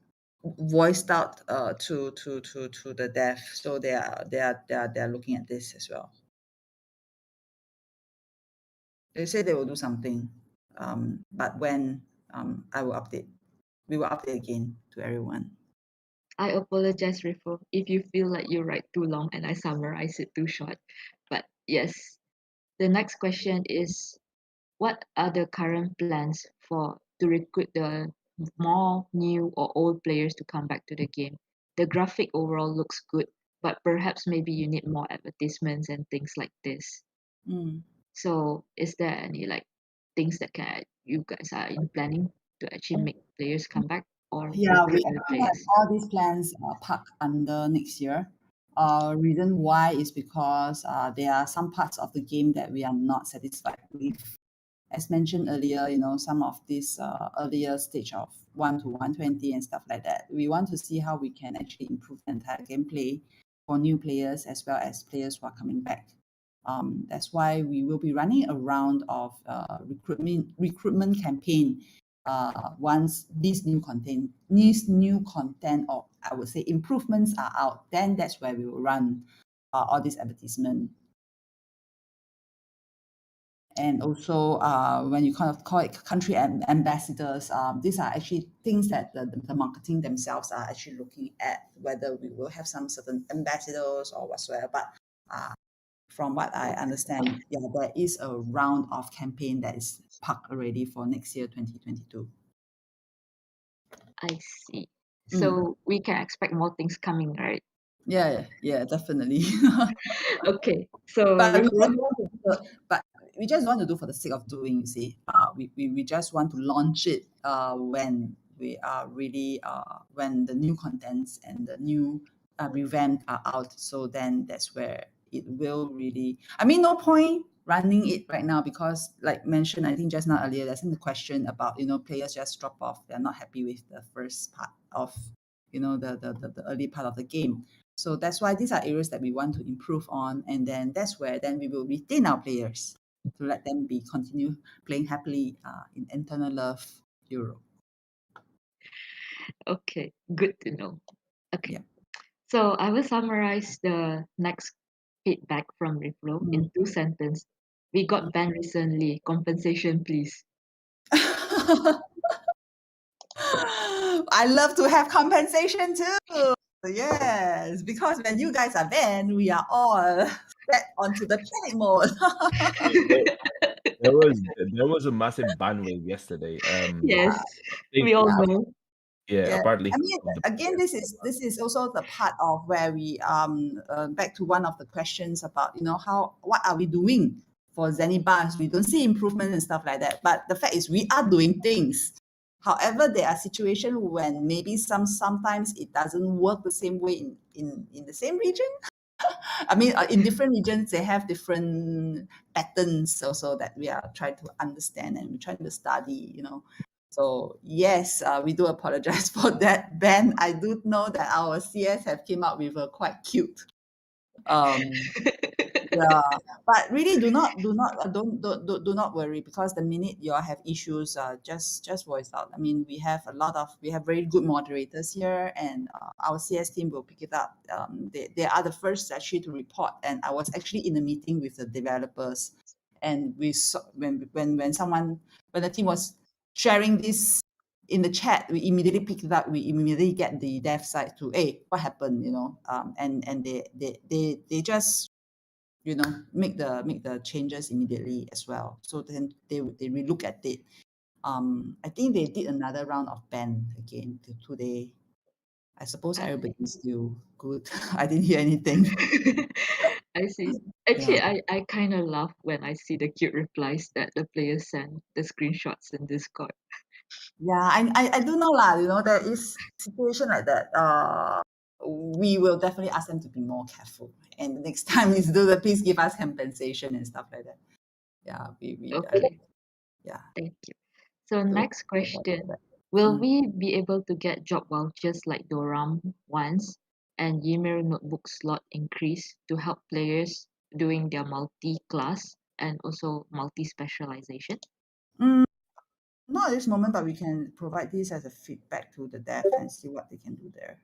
voiced out to the dev, so they are looking at this as well. They say they will do something, but when I will update. We will update again to everyone. I apologize, Rifo, if you feel like you write too long and I summarize it too short. But yes, the next question is, what are the current plans to recruit the more new or old players to come back to the game? The graphic overall looks good, but perhaps maybe you need more advertisements and things like this. So is there any things that you guys are in planning to actually make players come back or Yeah, we recruit new actually have players? all these plans parked under next year. Reason why is because there are some parts of the game that we are not satisfied with. As mentioned earlier, some of this earlier stage of 1 to 120 and stuff like that. We want to see how we can actually improve the entire gameplay for new players as well as players who are coming back. That's why we will be running a round of recruitment campaign once these new content or I would say improvements are out. Then that's where we will run all these advertisement. And also when you kind of call it country ambassadors, these are actually things that the marketing themselves are actually looking at, whether we will have some certain ambassadors or whatsoever. But from what I understand, yeah, there is a round of campaign that is parked already for next year, 2022. I see. So we can expect more things coming, right? Yeah, definitely. Okay, so but we just want to do for the sake of doing, you see. We just want to launch it when we are really when the new contents and the new revamp are out. So then that's where it will really, I mean, no point running it right now because, like mentioned, I think just now earlier, there's a question about players just drop off. They're not happy with the first part of the early part of the game. So that's why these are areas that we want to improve on, and then that's where then we will retain our players to let them continue playing happily in Internal Love Europe. Okay, good to know. Okay, Yeah. so I will summarize the next feedback from Reflow in 2 sentences. We got banned recently. Compensation, please. I love to have compensation too. Yes, because when you guys are banned, we are all set onto the panic mode. There was a massive ban wave yesterday. Yes, think- we all know. Yeah, apparently. I mean, again, this is also the part of where we back to one of the questions about what are we doing for Zenibars? We don't see improvement and stuff like that. But the fact is, we are doing things. However, there are situations when maybe sometimes it doesn't work the same way in the same region. I mean, in different regions, they have different patterns also that we are trying to understand and we're trying to study, So yes, we do apologize for that ban. I do know that our CS have came up with a quite cute Yeah, but really do not worry, because the minute you all have issues, just voice out. I mean, we have very good moderators here, and our CS team will pick it up. They are the first actually to report, and I was actually in a meeting with the developers, and we saw when the team was sharing this in the chat, we immediately pick it up. We immediately get the dev side to, hey, what happened, and they just make the changes immediately as well. So then they relook at it. I think they did another round of ban again today. I suppose everybody's still good. I didn't hear anything. I see. Actually, I kind of laugh when I see the cute replies that the players send the screenshots in Discord. Yeah, I do know lah. There is situation like that. We will definitely ask them to be more careful, and the next time is please give us compensation and stuff like that. Yeah, Okay. yeah. Thank you. So next question. that. Will we be able to get job vouchers like Doram once and Ymir notebook slot increase to help players doing their multi-class and also multi-specialization? Not at this moment, but we can provide this as a feedback to the dev and see what they can do there,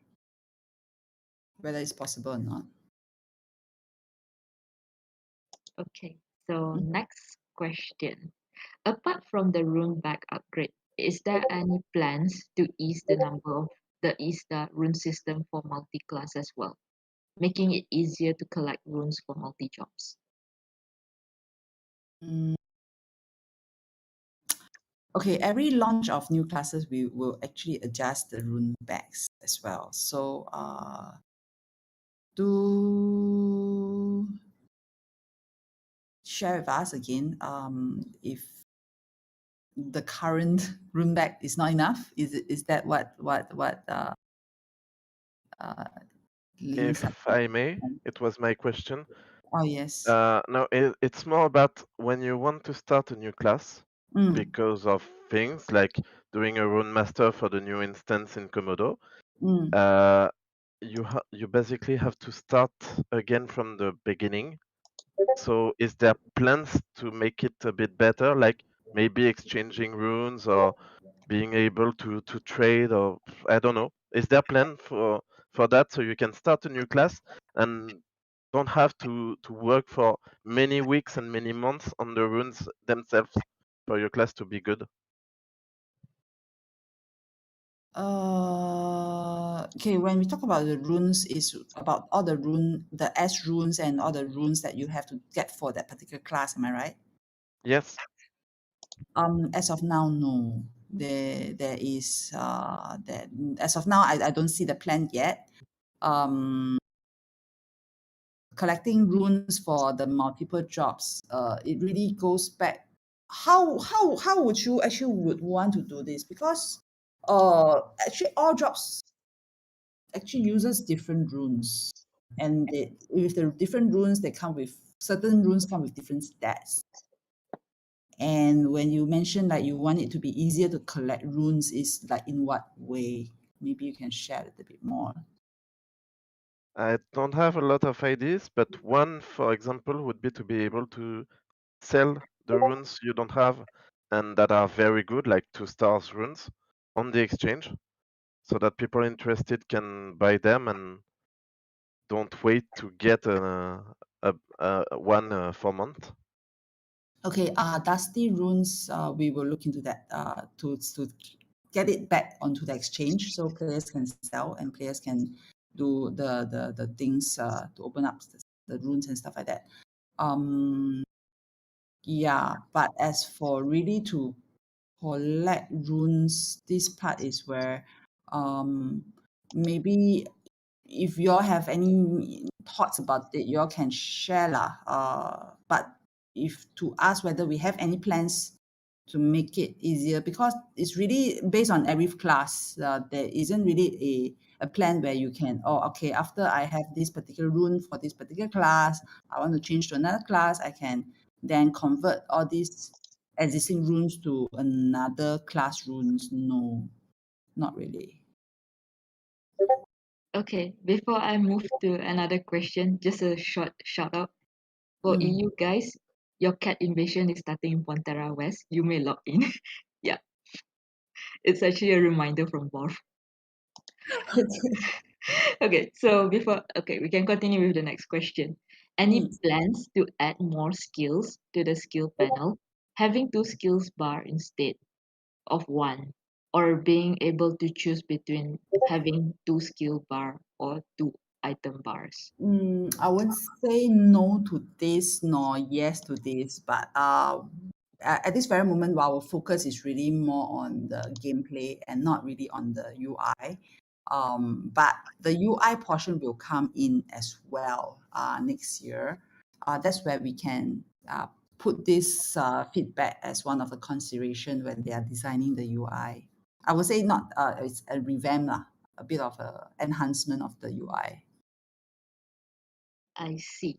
whether it's possible or not. Okay, so next question. Apart from the rune bag upgrade, is there any plans to ease the rune system for multi-class as well, making it easier to collect runes for multi-jobs? Okay, every launch of new classes, we will actually adjust the rune bags as well. So do share with us again if the current rune bag is not enough. Is that what If I may, it was my question. Oh, yes. No, it's more about when you want to start a new class because of things like doing a rune master for the new instance in Komodo. You basically have to start again from the beginning. So is there plans to make it a bit better, like maybe exchanging runes or being able to trade, or I don't know. Is there a plan for that so you can start a new class and don't have to work for many weeks and many months on the runes themselves for your class to be good? Okay, when we talk about the runes, is about all the S runes and all the runes that you have to get for that particular class, am I right? Yes. As of now, no. There is that as of now, I don't see the plan yet. Collecting runes for the multiple jobs, it really goes back. How would you actually would want to do this? Because actually all jobs actually uses different runes, and with the different runes, certain runes come with different stats. And when you mention like you want it to be easier to collect runes, is like in what way? Maybe you can share a little bit more. I don't have a lot of ideas, but one, for example, would be to be able to sell the runes you don't have and that are very good, like 2 stars runes, on the exchange, so that people interested can buy them and don't wait to get one for month. Okay, Dusty Runes, we will look into that to get it back onto the exchange so players can sell and players can do the things to open up the runes and stuff like that. Yeah, but as for really to collect runes, this part is where maybe if you all have any thoughts about it, you all can share lah. But if to ask whether we have any plans to make it easier, because it's really based on every class. There isn't really a plan where you can, okay, after I have this particular rune for this particular class, I want to change to another class, I can then convert all these existing runes to another class runes. No, not really. Okay, before I move to another question, just a short shout out. For EU guys, your cat invasion is starting in Pontera West. You may log in. Yeah. It's actually a reminder from Borf. Okay, so we can continue with the next question. Any plans to add more skills to the skill panel? Having two skills bar instead of one, or being able to choose between having two skill bar or two item bars? I won't say no to this nor yes to this, but at this very moment, our focus is really more on the gameplay and not really on the UI. But the UI portion will come in as well next year. That's where we can put this feedback as one of the consideration when they are designing the UI. I would say not it's a revamp lah, a bit of a enhancement of the UI. I see.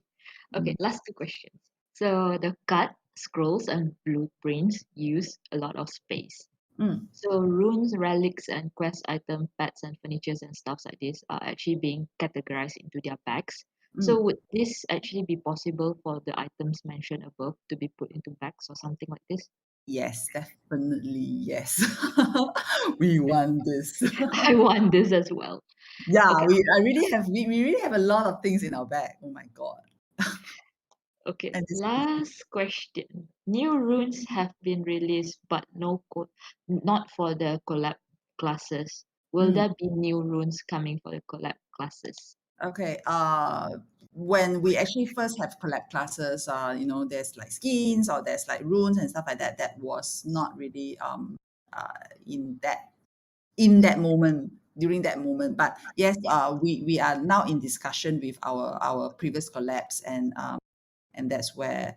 Okay, last two questions. So the cut, scrolls, and blueprints use a lot of space. So runes, relics, and quest item, pets, and furnitures and stuff like this are actually being categorized into their bags. So would this actually be possible for the items mentioned above to be put into bags or something like this? Yes, definitely yes. We want this. I want this as well. Yeah, Okay. we really have a lot of things in our bag. Oh my god. Okay, And this last question. New runes have been released, but not for the collab classes. Will there be new runes coming for the collab classes? Okay. When we actually first have collab classes, there's like skins or there's like runes and stuff like that. That was not really in that moment during that moment. But yes, we are now in discussion with our previous collabs and that's where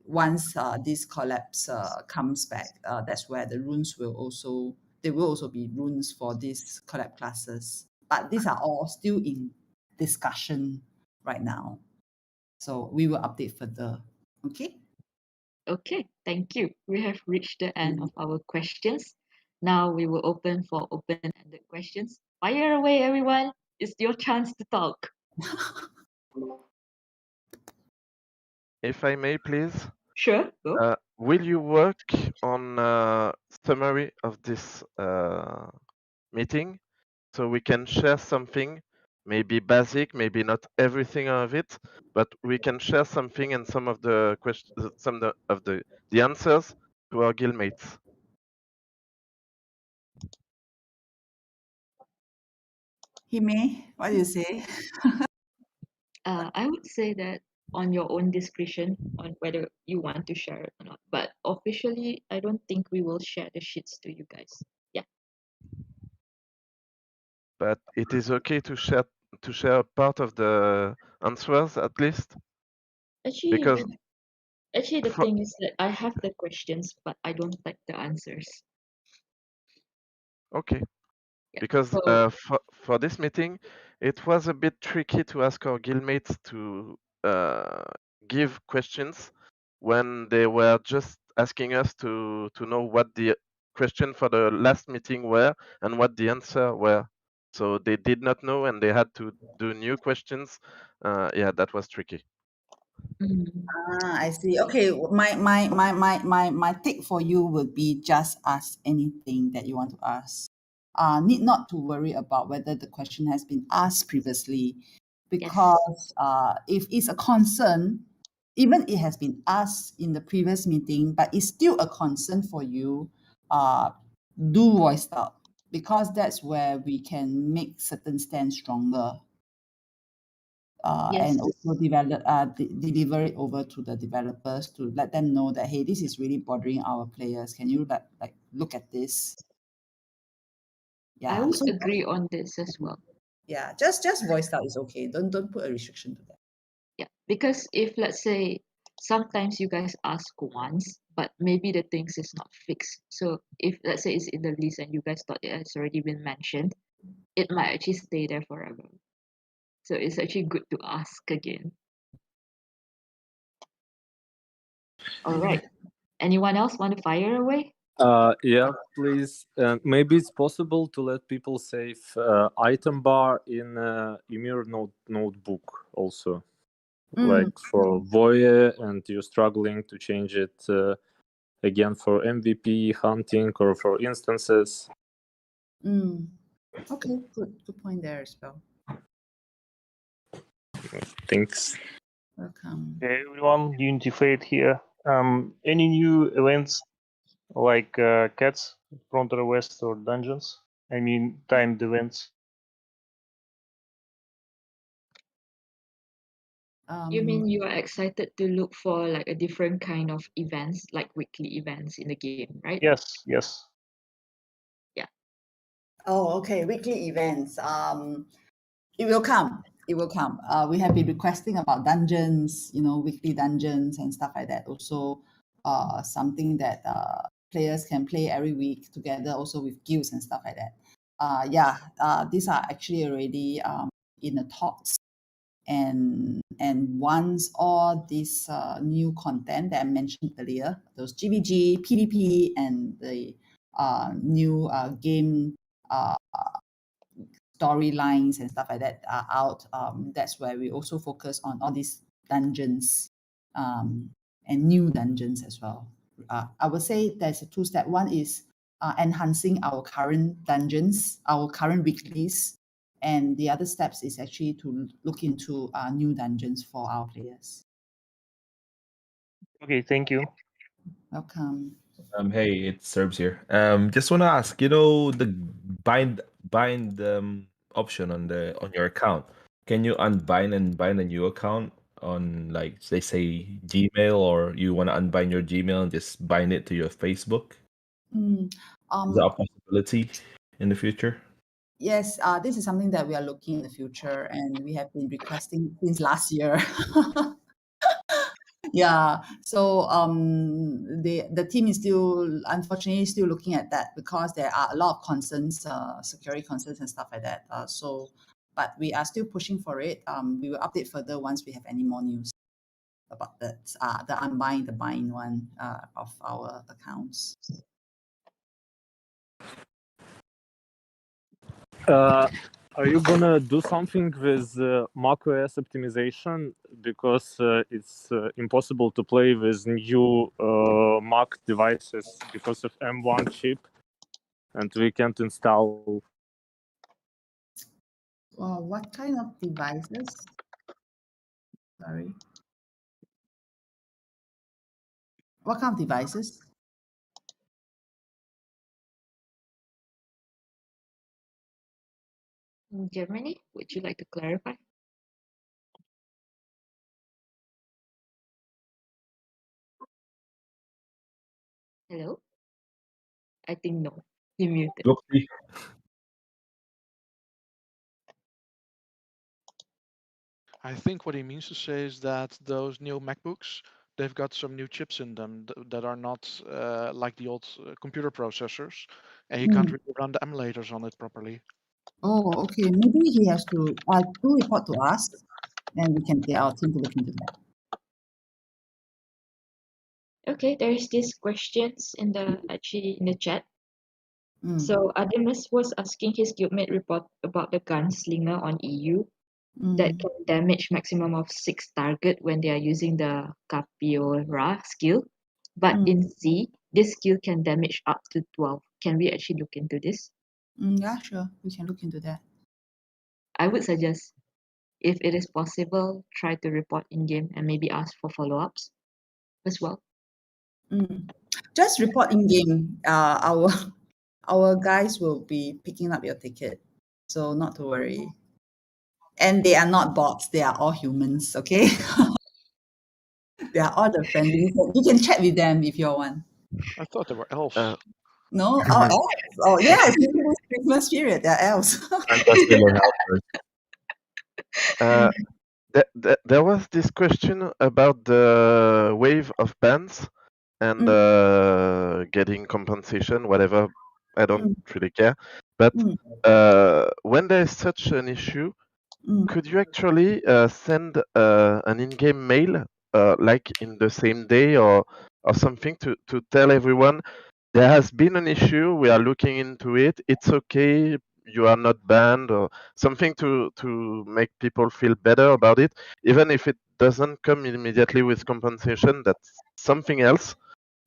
once this collapse comes back, that's where the runes will also be runes for these collab classes. But these are all still in discussion right now. So we will update further. Okay. Okay, thank you. We have reached the end of our questions. Now we will open for open-ended questions. Fire away, everyone. It's your chance to talk. If I may, please. Sure, go. Will you work on a summary of this meeting so we can share something, maybe basic, maybe not everything of it, but we can share something and some of the questions, of the answers to our guildmates? Hime, what do you say? I would say that on your own discretion on whether you want to share it or not. But officially, I don't think we will share the sheets to you guys. Yeah. But it is okay to share part of the answers at least. Because Actually, the thing is that I have the questions, but I don't like the answers. Okay. Yeah, Because so for this meeting, it was a bit tricky to ask our guildmates to give questions when they were just asking us to know what the question for the last meeting were and what the answer were. So they did not know and they had to do new questions. Yeah, that was tricky. I see. Okay, my take for you would be just ask anything that you want to ask. Need not to worry about whether the question has been asked previously, because if it's a concern, even it has been asked in the previous meeting, but it's still a concern for you, do voice out, because that's where we can make certain stands stronger. And also deliver it over to the developers to let them know that, hey, this is really bothering our players. Can you like look at this? I Yeah. would So agree on this as well. yeah, just voice out is okay. Don't put a restriction to that. Yeah, because if let's say sometimes you guys ask once, but maybe the things is not fixed. So if let's say it's in the list and you guys thought it has already been mentioned, it might actually stay there forever. So it's actually good to ask again. All right. Anyone else want to fire away? Yeah, please. Maybe it's possible to let people save item bar in Ymir notebook also. like for Voye, and you're struggling to change it again for MVP hunting or for instances. Okay, good point there as well. Thanks. Welcome. Hey everyone, Unity Fate here. Any new events like Cats, Frontier West, or Dungeons? I mean, timed events. You mean you are excited to look for like a different kind of events, like weekly events in the game, right? Yes, yes. Yeah. Oh, okay. Weekly events. It will come. It will come. We have been requesting about dungeons, weekly dungeons and stuff like that. Also, something that players can play every week together, also with guilds and stuff like that. These are actually already in the talks. And once all this new content that I mentioned earlier, those GVG, PvP, and the new game storylines and stuff like that are out, that's where we also focus on all these dungeons and new dungeons as well. I would say there's a two-step. One is enhancing our current dungeons, our current weeklies, and the other steps is actually to look into new dungeons for our players. Okay, thank you. Welcome. Hey, it's Serbs here. Just want to ask, the bind option on your account. Can you unbind and bind a new account on, like, they say Gmail, or you want to unbind your Gmail and just bind it to your Facebook? Is that a possibility in the future? Yes, this is something that we are looking in the future, and we have been requesting since last year. Yeah, so the team is still, unfortunately, still looking at that because there are a lot of concerns, security concerns and stuff like that. But we are still pushing for it. We will update further once we have any more news about that. The unbind, the bind one of our accounts. Are you gonna do something with macOS optimization, because it's impossible to play with new Mac devices because of M1 chip, and we can't install. What kind of devices? Sorry. What kind of devices? In Germany, would you like to clarify? Hello? I think no. You muted. I think what he means to say is that those new MacBooks, they've got some new chips in them that are not like the old computer processors, and you can't really run the emulators on it properly. Oh, okay. Maybe he has to do report to us, and we can get our team to look into that. Okay, there is these questions in the chat. So Ademus was asking his guildmate report about the gunslinger on EU that can damage maximum of 6 target when they are using the Capiora skill. But in C, this skill can damage up to 12. Can we actually look into this? Yeah, sure. We can look into that. I would suggest, if it is possible, try to report in-game and maybe ask for follow-ups as well. Just report in-game. Our guys will be picking up your ticket, so not to worry. And they are not bots; they are all humans. Okay, they are all the friendly. You can chat with them if you want. I thought they were elves. No, elves. Oh, yes, in this Christmas period, they're elves. There was this question about the wave of bans and getting compensation, whatever. I don't really care. But when there is such an issue, could you actually send an in-game mail, like in the same day or something, to tell everyone there has been an issue, we are looking into it, it's okay, you are not banned, or something to make people feel better about it, even if it doesn't come immediately with compensation. That's something else,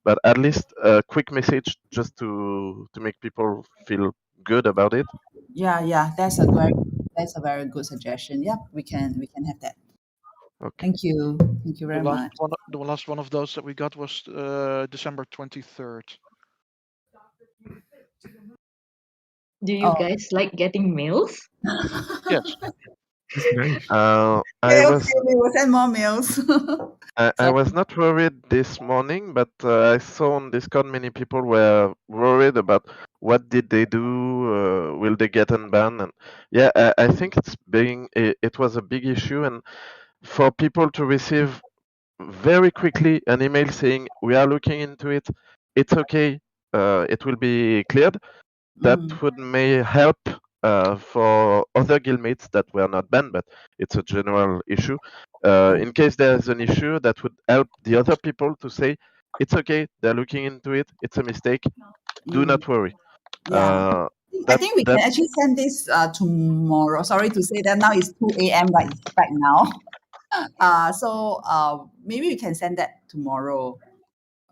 but at least a quick message just to make people feel good about it. Yeah, that's a very good suggestion. Yeah, we can have that. Okay. Thank you very much. The last one of those that we got was December 23rd. Do you guys like getting mails? Yes. That's nice. I was we will send more mails. I was not worried this morning, but I saw on Discord many people were worried about what did they do, will they get unbanned, and yeah, I think it was a big issue, and for people to receive very quickly an email saying we are looking into it, it's okay, it will be cleared. That may help for other guildmates that were not banned, but it's a general issue. In case there's an issue, that would help the other people to say it's okay, they're looking into it, it's a mistake, do not worry. Yeah. I think we can actually send this tomorrow. Sorry to say that now it's 2 a.m. right now. So maybe we can send that tomorrow.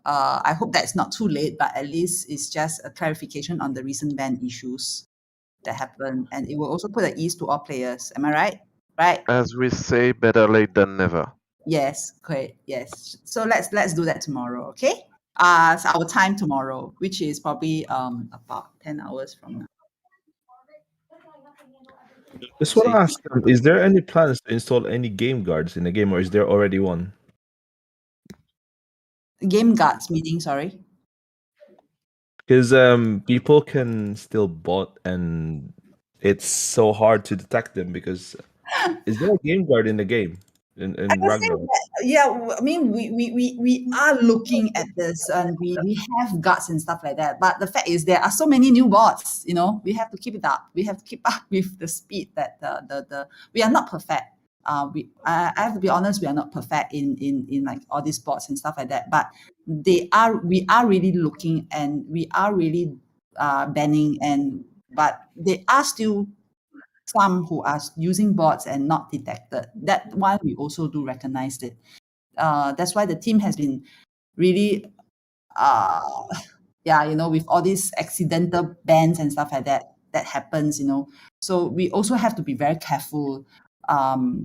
I hope that's not too late, but at least it's just a clarification on the recent ban issues that happened, and it will also put at ease to all players. Am I right? Right. As we say, better late than never. Yes, great. Yes. So let's do that tomorrow, okay? So our time tomorrow, which is probably about 10 hours from now. Just want to ask, is there any plans to install any game guards in the game, or is there already one? Game guards meaning, sorry? Because people can still bot, and it's so hard to detect them. Because is there a game guard in the game in Ragnarok? I mean, we are looking at this, and we have guards and stuff like that. But the fact is, there are so many new bots. You know, we have to keep it up. We have to keep up with the speed that the we are not perfect. I have to be honest, we are not perfect in like all these bots and stuff like that. But we are really looking, and we are really banning, but there are still some who are using bots and not detected. That one we also do recognize it. That's why the team has been really, with all these accidental bans and stuff like that happens, So we also have to be very careful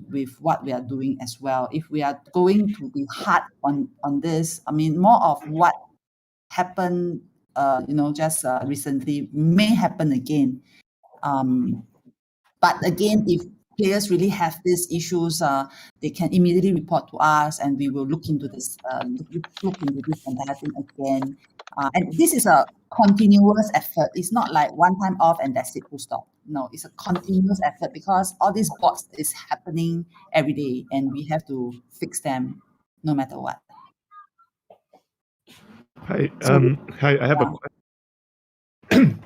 with what we are doing as well. If we are going to be hard on this, I mean, more of what happened, just recently may happen again. But again, if players really have these issues, they can immediately report to us, and we will look into this, look into this entire thing again. And this is a continuous effort. It's not like one time off and that's it, full stop. No, it's a continuous effort, because all these bots is happening every day, and we have to fix them no matter what. Hi, I have a question.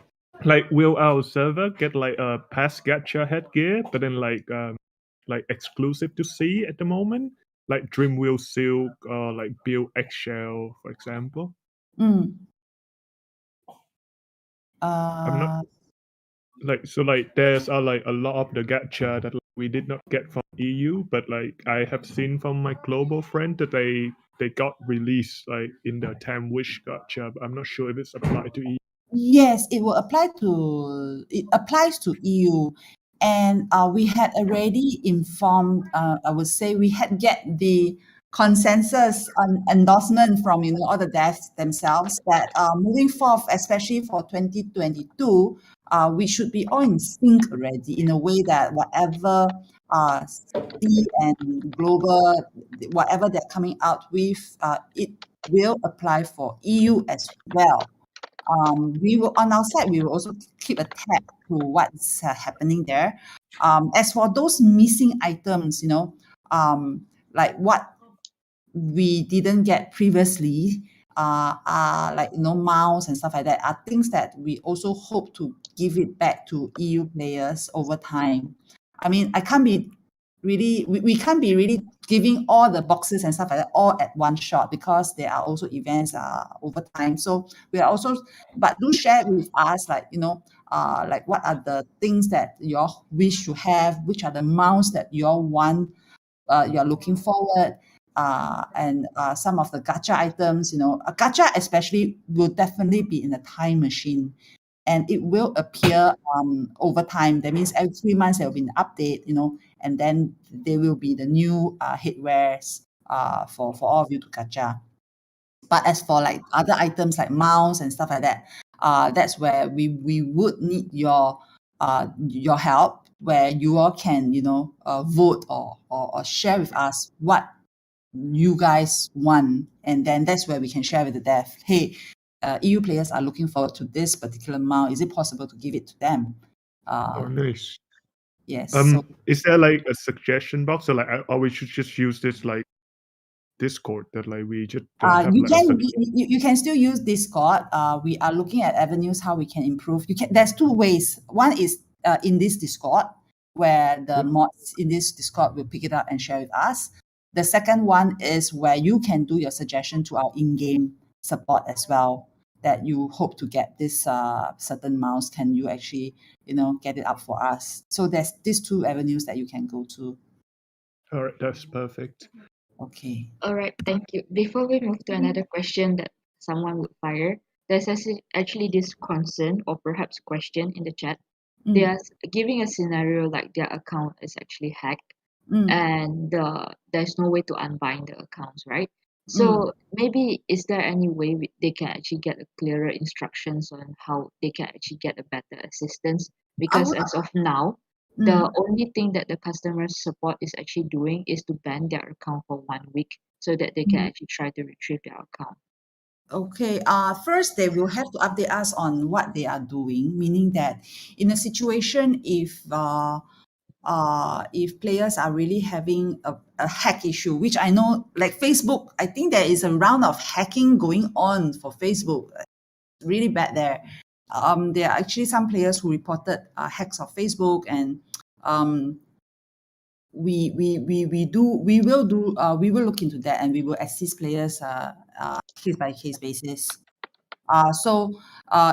Like, will our server get like a past gacha headgear, but then like exclusive to C at the moment, like Dreamwheel Silk or like Build Eggshell, for example? I'm not like there's like a lot of the gacha that we did not get from EU, but like I have seen from my global friend that they got released like in the 10 Wish gacha. But I'm not sure if it's applied to EU. Yes, it applies to EU, and we had already informed. I would say we had get the consensus on endorsement from all the devs themselves that moving forth, especially for 2022, we should be all in sync already, in a way that whatever C and global, whatever they're coming out with, it will apply for EU as well. We will, on our side, we will also keep a tab to what's happening there. As for those missing items, like what we didn't get previously, are like mouse and stuff like that, are things that we also hope to give it back to EU players over time. I mean, I can't be really, we can't be really giving all the boxes and stuff like that all at one shot, because there are also events over time. So we are also, but do share with us, like, like what are the things that you all wish to have, which are the mounts that you all want, you're looking forward, and some of the gacha items. A gacha especially will definitely be in a time machine, and it will appear over time. That means every 3 months there will be an update, and then there will be the new headwears for all of you to gacha. But as for like other items like mouse and stuff like that, that's where we would need your help, where you all can vote or share with us what you guys want, and then that's where we can share with the dev. Hey, EU players are looking forward to this particular mount. Is it possible to give it to them? Nice. Yes. Is there like a suggestion box, so like, or we should just use this like Discord that like we just have you like can you can still use Discord. We are looking at avenues how we can improve. There's two ways. One is in this Discord, where the mods in this Discord will pick it up and share with us. The second one is where you can do your suggestion to our in-game support as well, that you hope to get this certain mouse. Can you actually get it up for us? So there's these two avenues that you can go to. All right, that's perfect. Okay. All right, thank you. Before we move to another question that someone would fire, there's actually this concern or perhaps question in the chat. They are giving a scenario like their account is actually hacked and there's no way to unbind the accounts, right? So maybe is there any way they can actually get a clearer instructions on how they can actually get a better assistance? Because as of now, the only thing that the customer support is actually doing is to ban their account for 1 week so that they can actually try to retrieve their account. Okay. First, they will have to update us on what they are doing, meaning that in a situation if players are really having a hack issue, which I know, like Facebook, I think there is a round of hacking going on for Facebook. It's really bad there. There are actually some players who reported hacks of Facebook, and we will look into that, and we will assist players case by case basis. So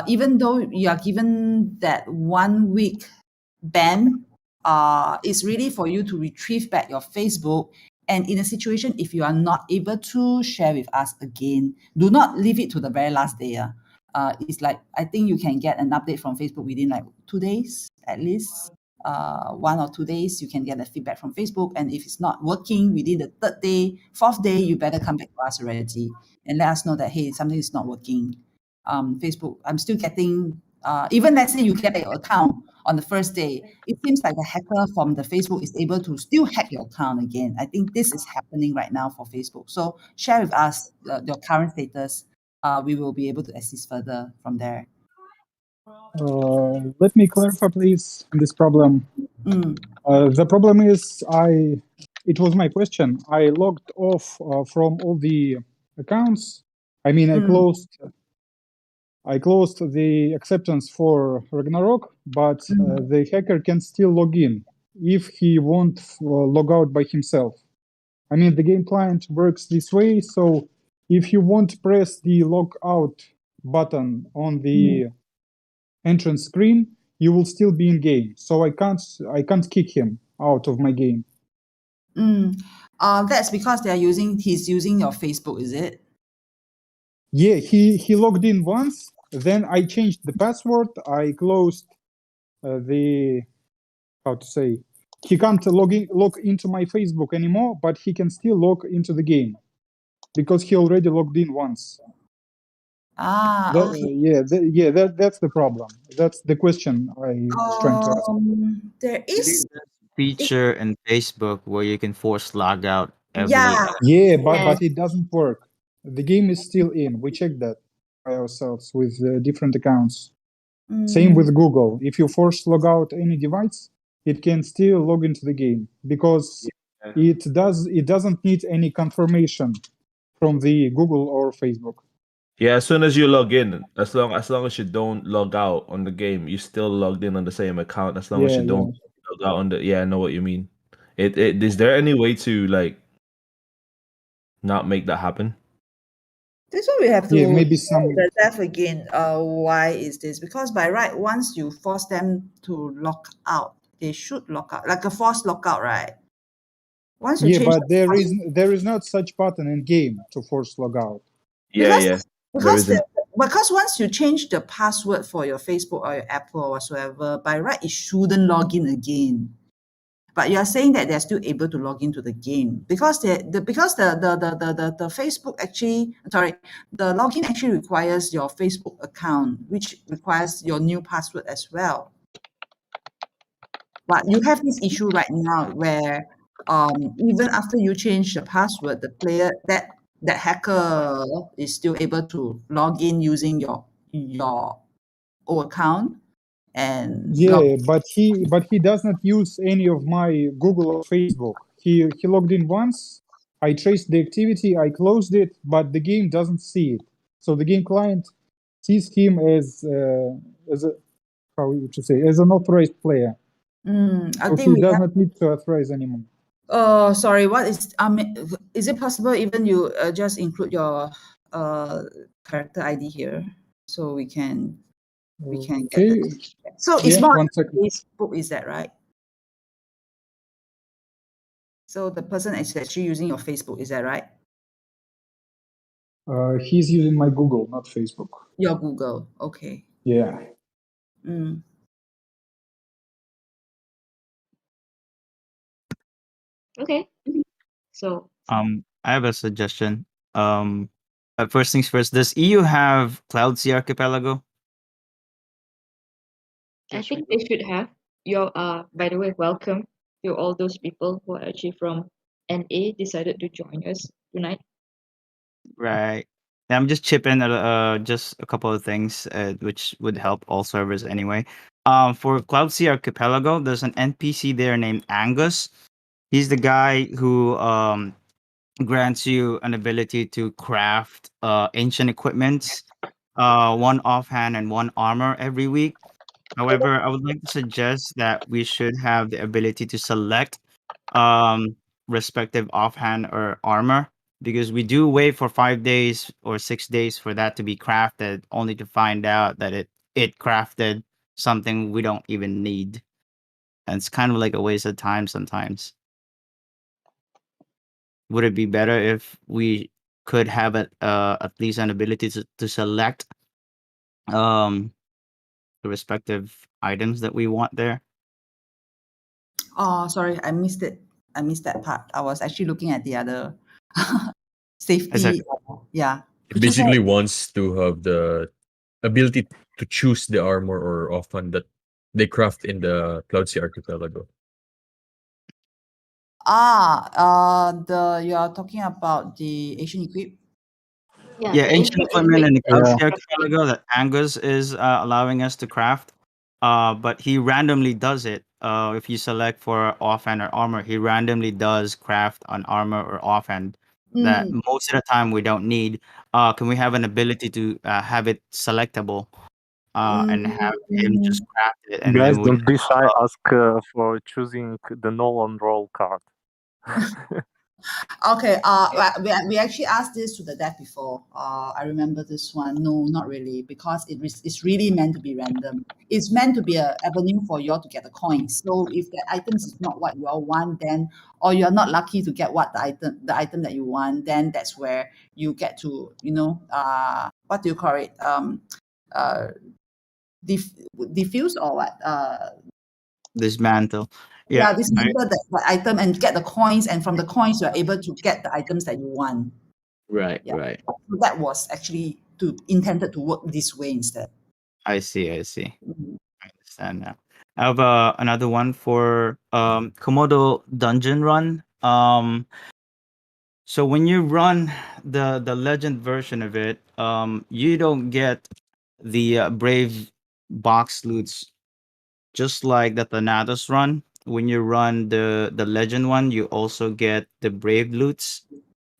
even though you are given that 1 week ban, it's really for you to retrieve back your Facebook. And in a situation, if you are not able to share with us again, do not leave it to the very last day. It's like, I think you can get an update from Facebook within like 2 days at least. 1 or 2 days, you can get a feedback from Facebook. And if it's not working within the 3rd day, 4th day, you better come back to us already and let us know that, hey, something is not working. Facebook, I'm still getting, even let's say you get your account on the first day, it seems like the hacker from the Facebook is able to still hack your account again. I think this is happening right now for Facebook. So share with us your current status. We will be able to assist further from there. Let me clarify, please, this problem. The problem is, it was my question. I logged off from all the accounts. I mean, I closed the acceptance for Ragnarok, but the hacker can still log in if he won't log out by himself. I mean, the game client works this way, so if you won't press the log out button on the entrance screen, you will still be in game. So I can't kick him out of my game. That's because he's using your Facebook, is it? Yeah, he logged in once. Then I changed the password. I closed he can't log into my Facebook anymore, but he can still log into the game because he already logged in once. Okay. That's the problem. That's the question I was trying to ask. There is feature in Facebook where you can force log out every but it doesn't work. The game is still in. We checked that by ourselves with different accounts. Same with Google. If you force log out any device, it can still log into the game because it doesn't need any confirmation from the Google or Facebook. Yeah, as soon as you log in, as long as you don't log out on the game, you still logged in on the same account. As long as you don't log out on the I know what you mean. Is there any way to like not make that happen? This one we have to Yeah, maybe check some. the dev again. Why is this? Because by right, once you force them to lock out, they should lock out, like a forced lockout, right? Once you Yeah, change but there is not such button in game to force logout. Yeah, because yeah. There because isn't. because once you change the password for your Facebook or your Apple or whatsoever, by right it shouldn't log in again. But you are saying that they're still able to log into the game because the Facebook actually, sorry, the login actually requires your Facebook account, which requires your new password as well. But you have this issue right now where even after you change the password, the player that hacker is still able to log in using your old account and log. Yeah, but he does not use any of my Google or Facebook. He logged in once. I traced the activity. I closed it, but the game doesn't see it. So the game client sees him as a, how you should say, as an authorized player. I So think he we does have. not need to authorize anymore. Sorry, what is it possible even you just include your character ID here so we can get Okay. the. So it's Yeah, not 1 second. Facebook, is that right? So the person is actually using your Facebook, is that right? He's using my Google, not Facebook. Your Google, okay. Yeah. Okay. So I have a suggestion. First things first, does EU have Cloud Sea Archipelago? I think they should have. By the way, welcome to all those people who are actually from NA decided to join us tonight. Right. Yeah, I'm just chipping just a couple of things which would help all servers anyway. For Cloud Sea Archipelago, there's an NPC there named Angus. He's the guy who grants you an ability to craft ancient equipments, one offhand and one armor every week. However, I would like to suggest that we should have the ability to select um, respective offhand or armor because we do wait for 5 days or 6 days for that to be crafted, only to find out that it crafted something we don't even need, and it's kind of like a waste of time sometimes. Would it be better if we could have at least an ability to select um, the respective items that we want there? Oh, sorry, I missed it. I missed that part. I was actually looking at the other safety. Yeah. It basically wants to have the ability to choose the armor or offhand that they craft in the Cloud Sea Archipelago. You are talking about the Asian equip. Yeah, ancient equipment in the Cloud Sea Archipelago that Angus is allowing us to craft. But he randomly does it. If you select for offhand or armor, he randomly does craft an armor or offhand that most of the time we don't need. Can we have an ability to have it selectable and have him just craft it, and Guys, then we don't be shy. Ask for choosing the Nolan roll card. Okay. We actually asked this to the dev before. I remember this one. No, not really, because it's really meant to be random. It's meant to be an avenue for you all to get the coins. So if the items is not what you all want, then or you're not lucky to get the item that you want, then that's where you get to what do you call it? Diffuse or what? dismantle. Yeah, dismantle the item and get the coins, and from the coins you're able to get the items that you want. Right, Yeah. right. So that was actually intended to work this way instead. I see. I understand now. I have another one for Komodo Dungeon Run. So when you run the legend version of it, you don't get the brave box loots just like the Thanatos run. When you run the legend one, you also get the brave loots.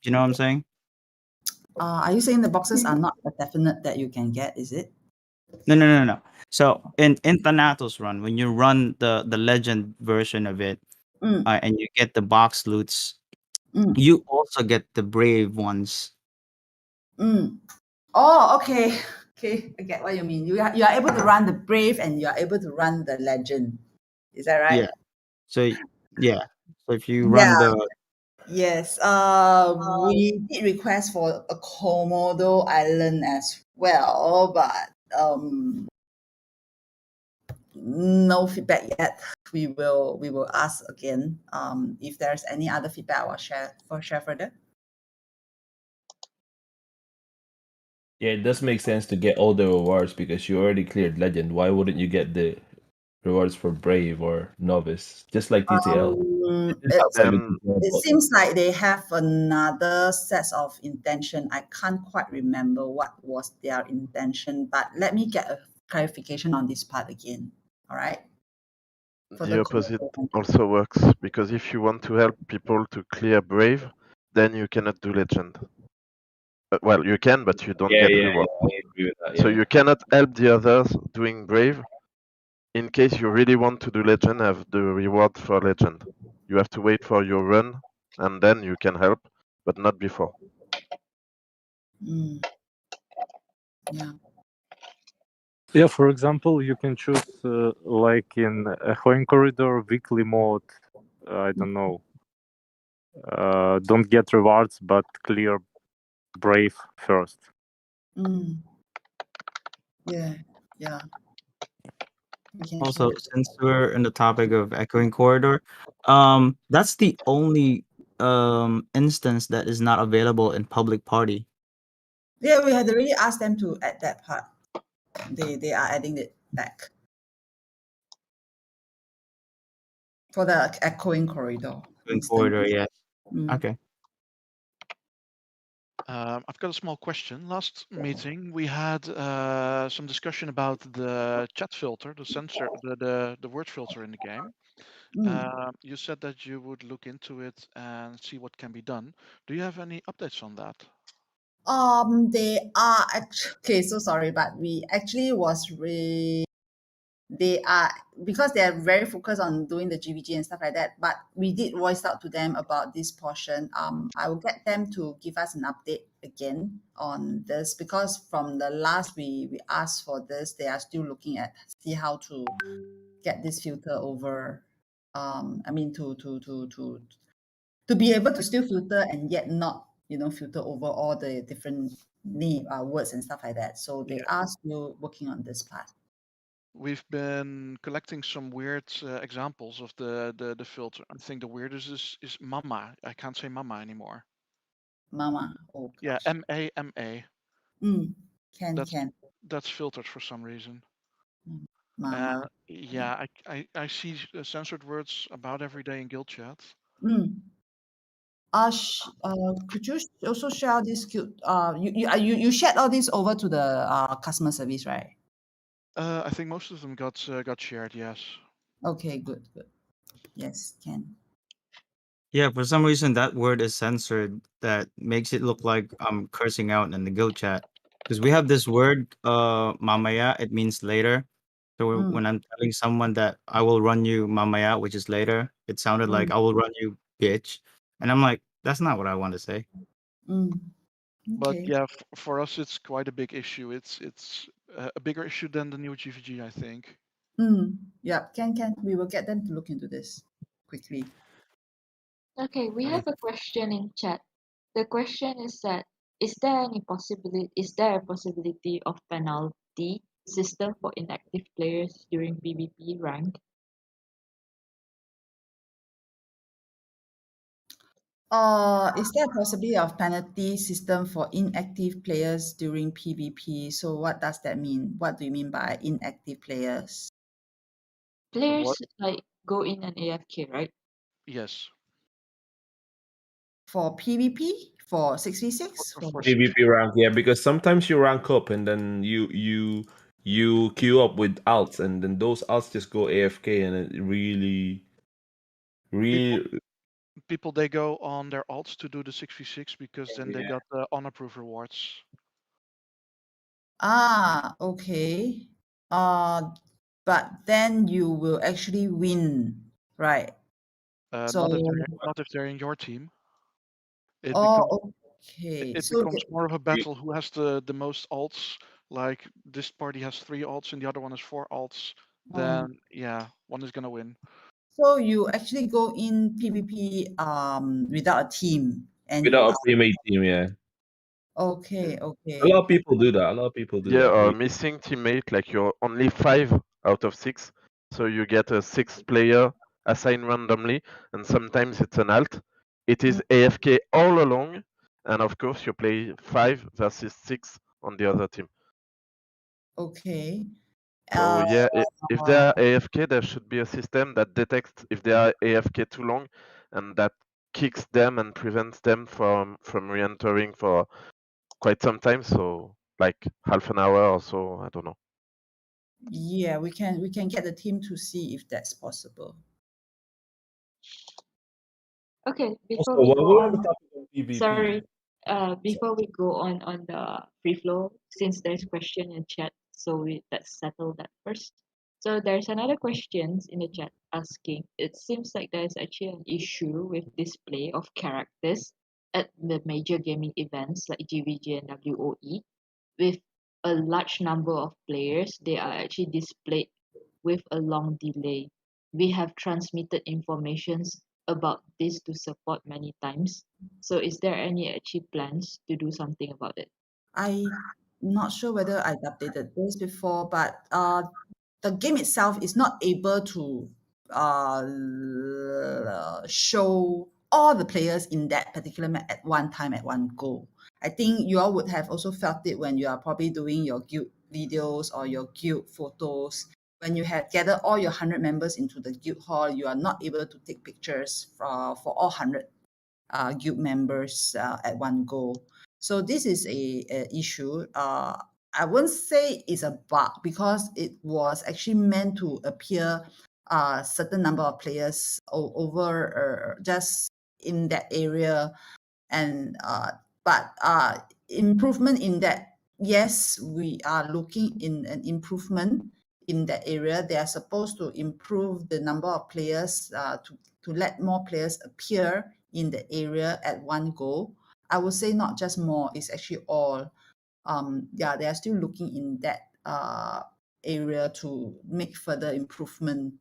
You know what I'm saying? Are you saying the boxes are not a definite that you can get? Is it? No. So in Thanatos run, when you run the legend version of it, and you get the box loots, you also get the brave ones. Oh, okay. Okay, I get what you mean. You are able to run the Brave and you are able to run the Legend. Is that right? Yeah. So yeah. So if you run Yeah. the Yes. We did request for a Komodo Island as well, but no feedback yet. We will ask again. If there's any other feedback, I will share further. Yeah, it does make sense to get all the rewards because you already cleared Legend. Why wouldn't you get the rewards for Brave or Novice? Just like TCL. This is outside the And TCL It bot. seems like they have another set of intention. I can't quite remember what was their intention, but let me get a clarification on this part again. All right. For the the opposite Komodo. also works, because if you want to help people to clear Brave, then you cannot do Legend. Well, you can, but you don't Yeah, get yeah, reward. yeah, I agree with that. So Yeah. you cannot help the others doing Brave. In case you really want to do Legend, have the reward for Legend. You have to wait for your run, and then you can help, but not before. Yeah. Yeah, for example, you can choose like in Echoing Corridor weekly mode. I don't know. Don't get rewards, but clear Brave first. Yeah. Yeah. also since we're in the topic of Echoing Corridor, that's the only instance that is not available in public party. Yeah, we had already asked them to add that part. They are adding it back for the Echoing Corridor. Echoing Corridor, yeah. Okay. I've got a small question. Last meeting, we had some discussion about the chat filter, the censor, the word filter in the game. You said that you would look into it and see what can be done. Do you have any updates on that? They are okay. So sorry, but we actually they are, because they are very focused on doing the GVG and stuff like that. But we did voice out to them about this portion. I will get them to give us an update again on this, because from the last we asked for this, they are still looking at see how to get this filter over. I mean to be able to still filter and yet not filter over all the different words and stuff like that. So they are still working on this part. We've been collecting some weird examples of the filter. I think the weirdest is mama. I can't say mama anymore. Mama. Oh gosh. Yeah, M-A-M-A. That's filtered for some reason. Mama. Yeah, I see censored words about every day in guild chat. Could you also share this? You shared all this over to the customer service, right? I think most of them got shared. Yes. Okay, good. Yes, can. Yeah, for some reason that word is censored. That makes it look like I'm cursing out in the guild chat. Because we have this word, mamaya, it means later. So when I'm telling someone that I will run you mamaya, which is later, it sounded like I will run you bitch. And I'm like, that's not what I want to say. But Okay. yeah, for us it's quite a big issue. It's a bigger issue than the new GVG, I think. Yeah, can. We will get them to look into this quickly. Okay, we have a question in chat. The question is that is there a possibility of penalty system for inactive players during PvP rank? Is there a possibility of penalty system for inactive players during PvP? So what does that mean? What do you mean by inactive players? Players like go in and AFK, right? Yes. For PvP? For 6v6? PvP rank, yeah, because sometimes you rank up and then you queue up with alts, and then those alts just go AFK, and it really People they go on their alts to do the 6v6 because then they got the unapproved rewards. Okay. But then you will actually win, right? Not if they're in your team. It Oh, Okay, It so becomes more of a battle who has the most alts. Like this party has 3 alts and the other one has 4 alts. Then yeah, one is gonna win. so you actually go in PvP without a team and you Without a are pre-made team, yeah. okay. A lot of people do that. A lot of people do Yeah, that. missing teammate, like you're only 5 out of 6, so you get a 6th player assigned randomly, and sometimes it's an alt. It is AFK all along, and of course you play 5 versus 6 on the other team. Okay. So yeah, if they are AFK, there should be a system that detects if they are AFK too long, and that kicks them and prevents them from re-entering for quite some time. So like half an hour or so, I don't know. Yeah, we can get the team to see if that's possible. Okay, before Also, we while go we're on the on, topic of PvP, sorry, before we go on the free flow, since there's question in chat, so let's settle that first. So there's another questions in the chat asking, it seems like there's actually an issue with display of characters at the major gaming events like GVG and WOE. With a large number of players, they are actually displayed with a long delay. We have transmitted informations about this to support many times. So is there any actually plans to do something about it? I'm not sure whether I updated this before, but the game itself is not able to show all the players in that particular map at one time, at one go. I think you all would have also felt it when you are probably doing your guild videos or your guild photos. When you have gathered all your 100 members into the guild hall, you are not able to take pictures for all 100 guild members at one go. So this is a issue. I won't say it's a bug because it was actually meant to appear a certain number of players over just in that area, and but improvement in that, yes, we are looking in an improvement in that area. They are supposed to improve the number of players to let more players appear in the area at one go. I would say not just more, it's actually all. Yeah, they are still looking in that area to make further improvement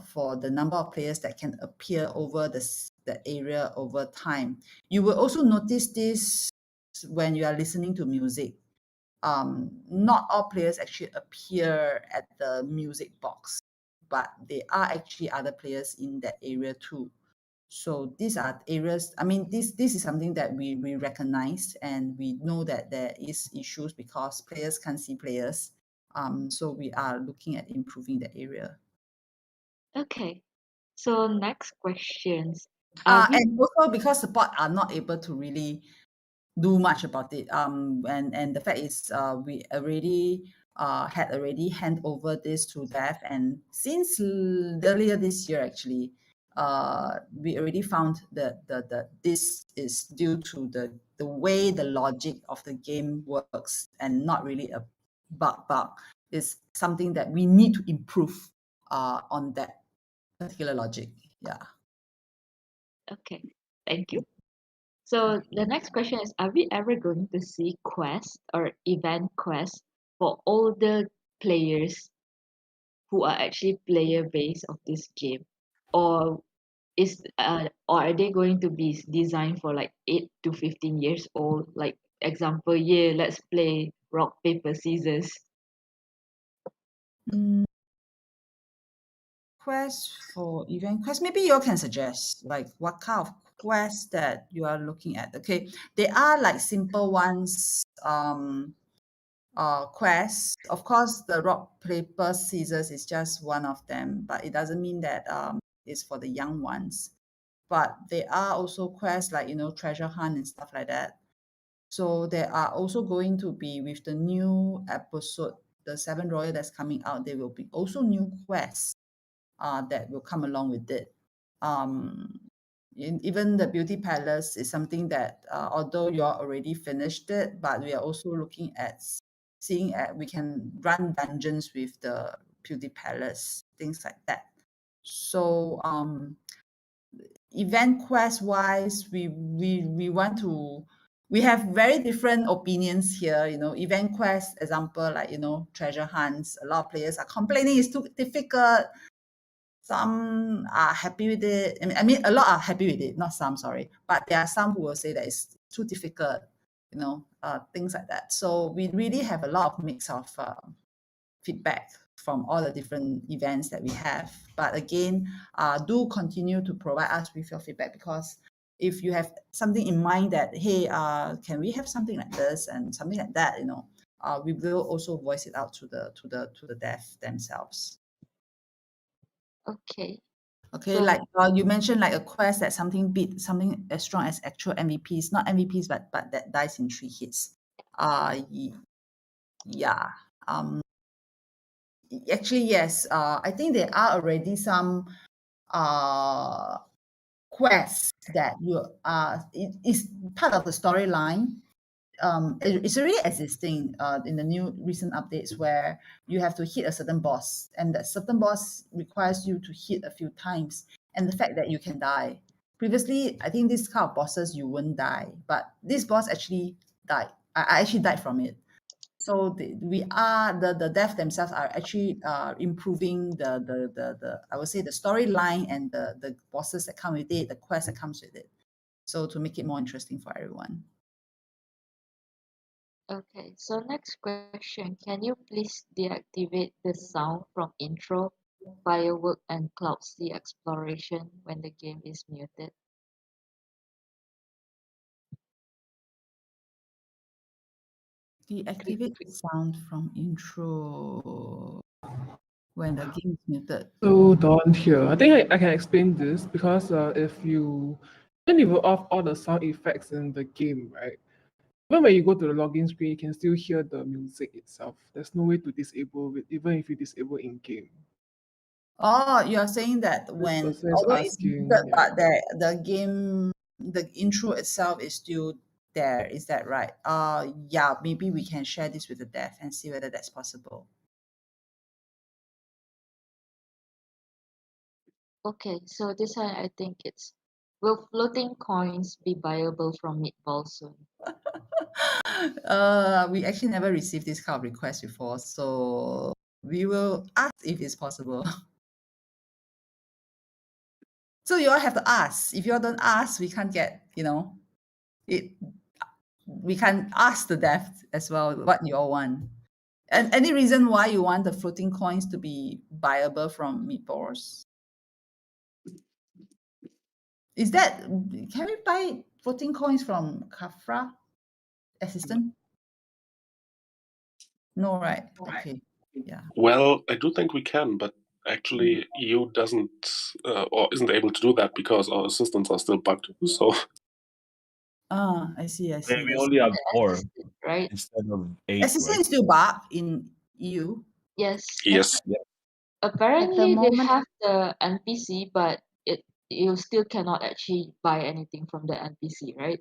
for the number of players that can appear over the area over time. You will also notice this when you are listening to music. Not all players actually appear at the music box, but there are actually other players in that area too. So these are areas, I mean, this is something that we recognize, and we know that there is issues because players can't see players. So we are looking at improving the area. Okay. So next questions. Are we And also because support are not able to really do much about it. And the fact is, we already had already hand over this to Dev, and since earlier this year, actually, we already found that this is due to the way the logic of the game works, and not really a bug. It's something that we need to improve on that particular logic. Yeah. okay? Thank you. So the next question is, are we ever going to see quests or event quests for older players who are actually player base of this game? Or or are they going to be designed for like 8 to 15 years old? Like example, yeah, let's play rock, paper, scissors. Quest for event quest, maybe you all can suggest like what kind of quest that you are looking at. Okay, they are like simple ones, quests. Of course, the rock paper scissors is just one of them, but it doesn't mean that it's for the young ones. But there are also quests like, treasure hunt and stuff like that. So there are also going to be, with the new episode, the Seven Royal that's coming out, there will be also new quests that will come along with it. Even the Beauty Palace is something that, although you all already finished it, but we are also looking at seeing we can run dungeons with the Beauty Palace, things like that. So event quest wise, we want to. We have very different opinions here. Event quest example, like treasure hunts. A lot of players are complaining it's too difficult. Some are happy with it. I mean, a lot are happy with it. Not some, sorry, but there are some who will say that it's too difficult. Things like that. So we really have a lot of mix of feedback from all the different events that we have. But again, do continue to provide us with your feedback, because if you have something in mind that, hey, can we have something like this and something like that, we will also voice it out to the dev themselves. Okay. Okay, So- like you mentioned, like a quest that something as strong as actual MVPs, not MVPs, but that dies in 3 hits. Yeah. Actually, yes. I think there are already some quests that is part of the storyline. It's already existing in the new recent updates, where you have to hit a certain boss, and that certain boss requires you to hit a few times, and the fact that you can die. Previously, I think this kind of bosses you wouldn't die, but this boss actually died. I actually died from it. So the dev themselves are actually improving the I would say the storyline and the bosses that come with it, the quest that comes with it, so to make it more interesting for everyone. Okay, so next question. Can you please deactivate the sound from intro, firework, and cloud sea exploration when the game is muted? Deactivate sound from intro when the game is muted. So down here, I think I can explain this because if you enable off all the sound effects in the game, right? Even when you go to the login screen, you can still hear the music itself. There's no way to disable it, even if you disable in game. Oh, you are saying that when, person is although it's asking, muted, yeah. but the game, the intro itself is still there. Is that right? Yeah, maybe we can share this with the dev and see whether that's possible. Okay, so this one I think it's, will floating coins be viable from Meatball soon? We actually never received this kind of request before, so we will ask if it's possible. So you all have to ask. If you all don't ask, we can't get, it. We can ask the dev as well what you all want. And any reason why you want the floating coins to be viable from meatballs? Is that, can we buy floating coins from Kafra assistant? No, right? Okay. Yeah. Well, I do think we can, but actually EU doesn't or isn't able to do that because our assistants are still bugged. So I see. We only have 4 right? instead of 8. Assistant Right? is still bugged in EU. Yes. yes. Apparently they moment- have the NPC, but you still cannot actually buy anything from the NPC, right?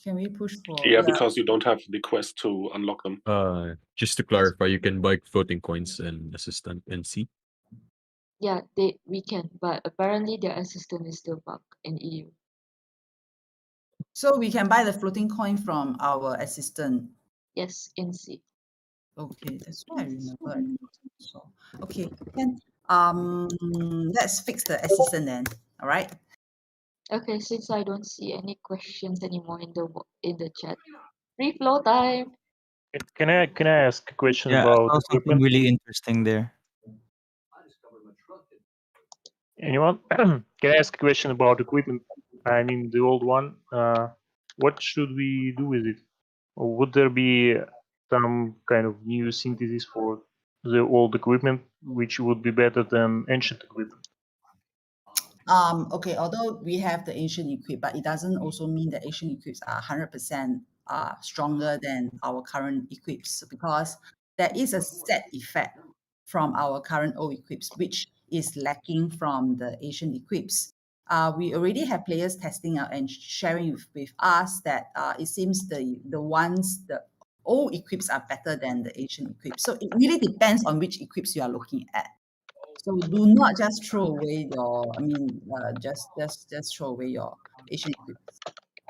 Can we push for? Yeah, because you don't have the quest to unlock them. Just to clarify, you can buy floating coins and assistant and see. Yeah, we can, but apparently their assistant is still bugged in EU. So we can buy the floating coin from our assistant. Yes, in C. Okay, that's what I remember. So okay, then let's fix the assistant then. All right. Okay, since I don't see any questions anymore in the chat, free flow time. Can I ask a question Yeah, I about saw something equipment? really interesting there. Anyone? Can I ask a question about equipment? I mean, the old one. What should we do with it? Or would there be some kind of new synthesis for the old equipment, which would be better than ancient equipment? Okay, although we have the ancient equip, but it doesn't also mean that ancient equips are 100% stronger than our current equips, because there is a set effect from our current old equips, which is lacking from the ancient equips. We already have players testing out and sharing with us that it seems the old equips are better than the ancient equips. So it really depends on which equips you are looking at. So do not just throw away your, just throw away your Asian equips.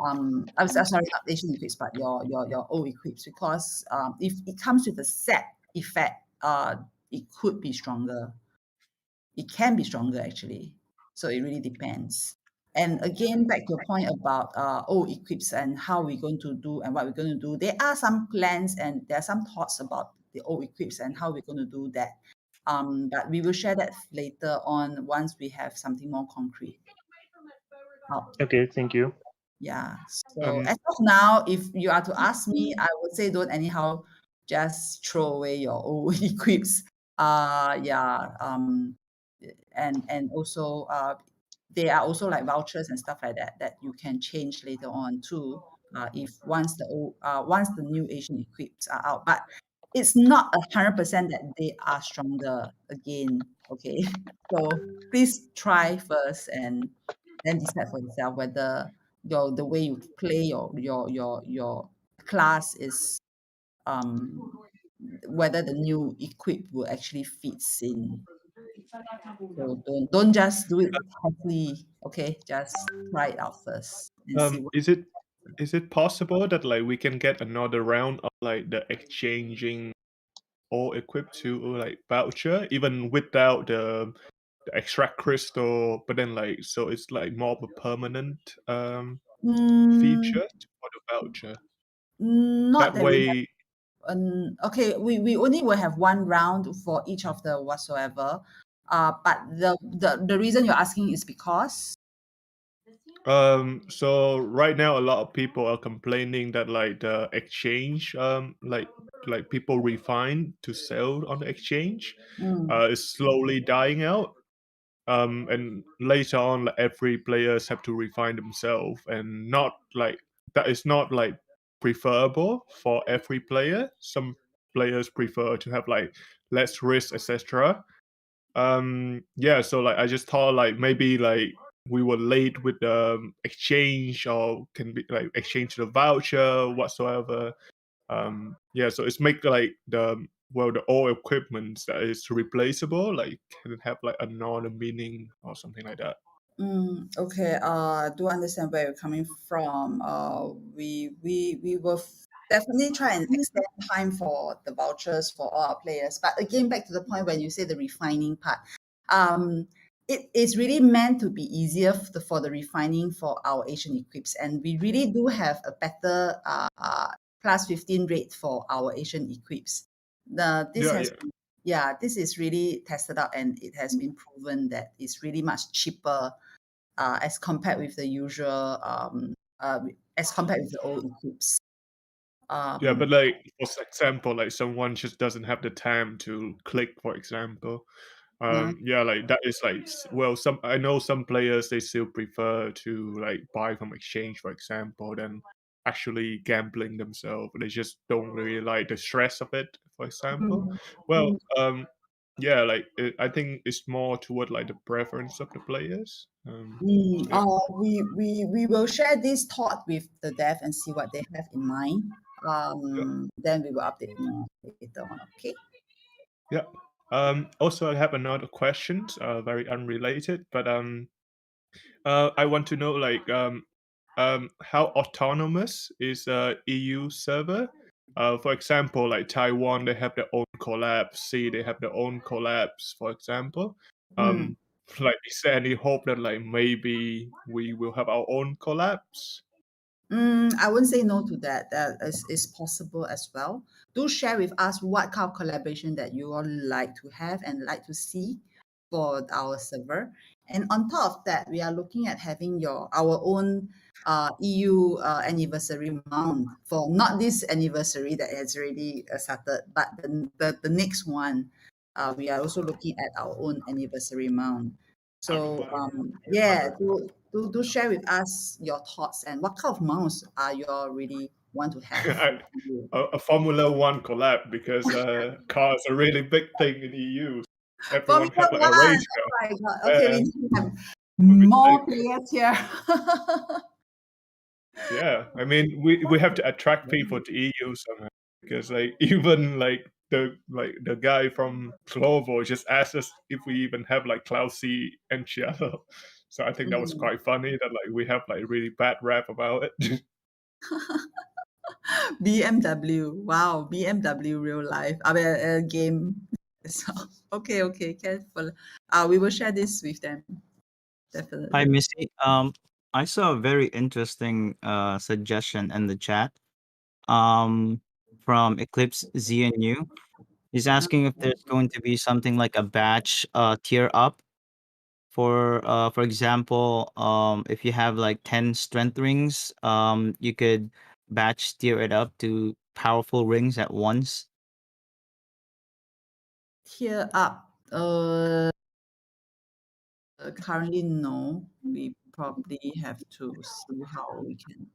I'm sorry, not Asian equips, but your old equips, because if it comes with a set effect, it could be stronger. It can be stronger actually. So it really depends. And again, back to your point about old equips and how we're going to do and what we're going to do. There are some plans and there are some thoughts about the old equips and how we're going to do that. But we will share that later on once we have something more concrete. Okay, thank you. Yeah. So as of now, if you are to ask me, I would say don't anyhow just throw away your old equips. And also there are also like vouchers and stuff like that that you can change later on too. If once the new Asian equips are out, but it's not 100% that they are stronger again. Okay, so please try first and then decide for yourself whether the way you play your class is whether the new equip will actually fits in. So don't just do it quickly, okay? Just try it out first and see what. Is it possible that like we can get another round of like the exchanging all equipped to like voucher even without the extract crystal, but then like so it's like more of a permanent feature for the voucher. Not That that we have. way, Okay, we only will have one round for each of the whatsoever. But the reason you're asking is because. so right now a lot of people are complaining that like the exchange, like people refine to sell on the exchange, is slowly dying out. And later on, like, every players have to refine themselves, and not like that is not like preferable for every player. Some players prefer to have like less risk, etc. Yeah, so like I just thought like maybe like we were late with the exchange, or can be like exchange the voucher whatsoever. Yeah, so it's make like the old equipment that is replaceable, like can have like another meaning or something like that. Okay, do understand where you're coming from. We will definitely try and extend time for the vouchers for all our players. But again, back to the point when you say the refining part, it is really meant to be easier for the refining for our Asian equips, and we really do have a better plus 15 rate for our Asian equips. This is really tested out, and it has been proven that it's really much cheaper as compared with the usual as compared with the old equips. Yeah, but like for example, like someone just doesn't have the time to click, for example. Yeah, like that is like well, some I know some players they still prefer to like buy from exchange, for example, than actually gambling themselves. They just don't really like the stress of it, for example. Well, yeah, like I think it's more toward like the preference of the players. Yeah. We will share this thought with the dev and see what they have in mind. Then we will update more later on. Okay. Yeah. Also, I have another question, very unrelated, but I want to know like how autonomous is EU server? For example, like Taiwan, they have their own collabs. C, they have their own collabs. For example, like is there any hope that like maybe we will have our own collabs? I wouldn't say no to that. That is possible as well. Do share with us what kind of collaboration that you all like to have and like to see for our server. And on top of that, we are looking at having our own EU anniversary mount for not this anniversary that has already started, but the next one. We are also looking at our own anniversary mount. So yeah, do share with us your thoughts and what kind of mounts are you all really want to have. A Formula One collab, because cars are a really big thing in EU. Everyone Formula have like a One. race Oh car. my god. Okay, we need to have more players here. Yeah, I mean we have to attract people to EU somehow, because like even like the guy from Clover just asked us if we even have like Cloud C and Shadow. So I think that was quite funny that like we have like really bad rap about it. BMW. Wow, BMW real life. I mean, game. So, okay, careful. We will share this with them. Definitely. Hi, Missy. I saw a very interesting suggestion in the chat. From Eclipse ZNU. He's asking if there's going to be something like a batch tier up. For example, if you have like 10 strength rings, you could batch tier it up to powerful rings at once. Tier up. Currently, no. We probably have to see how we can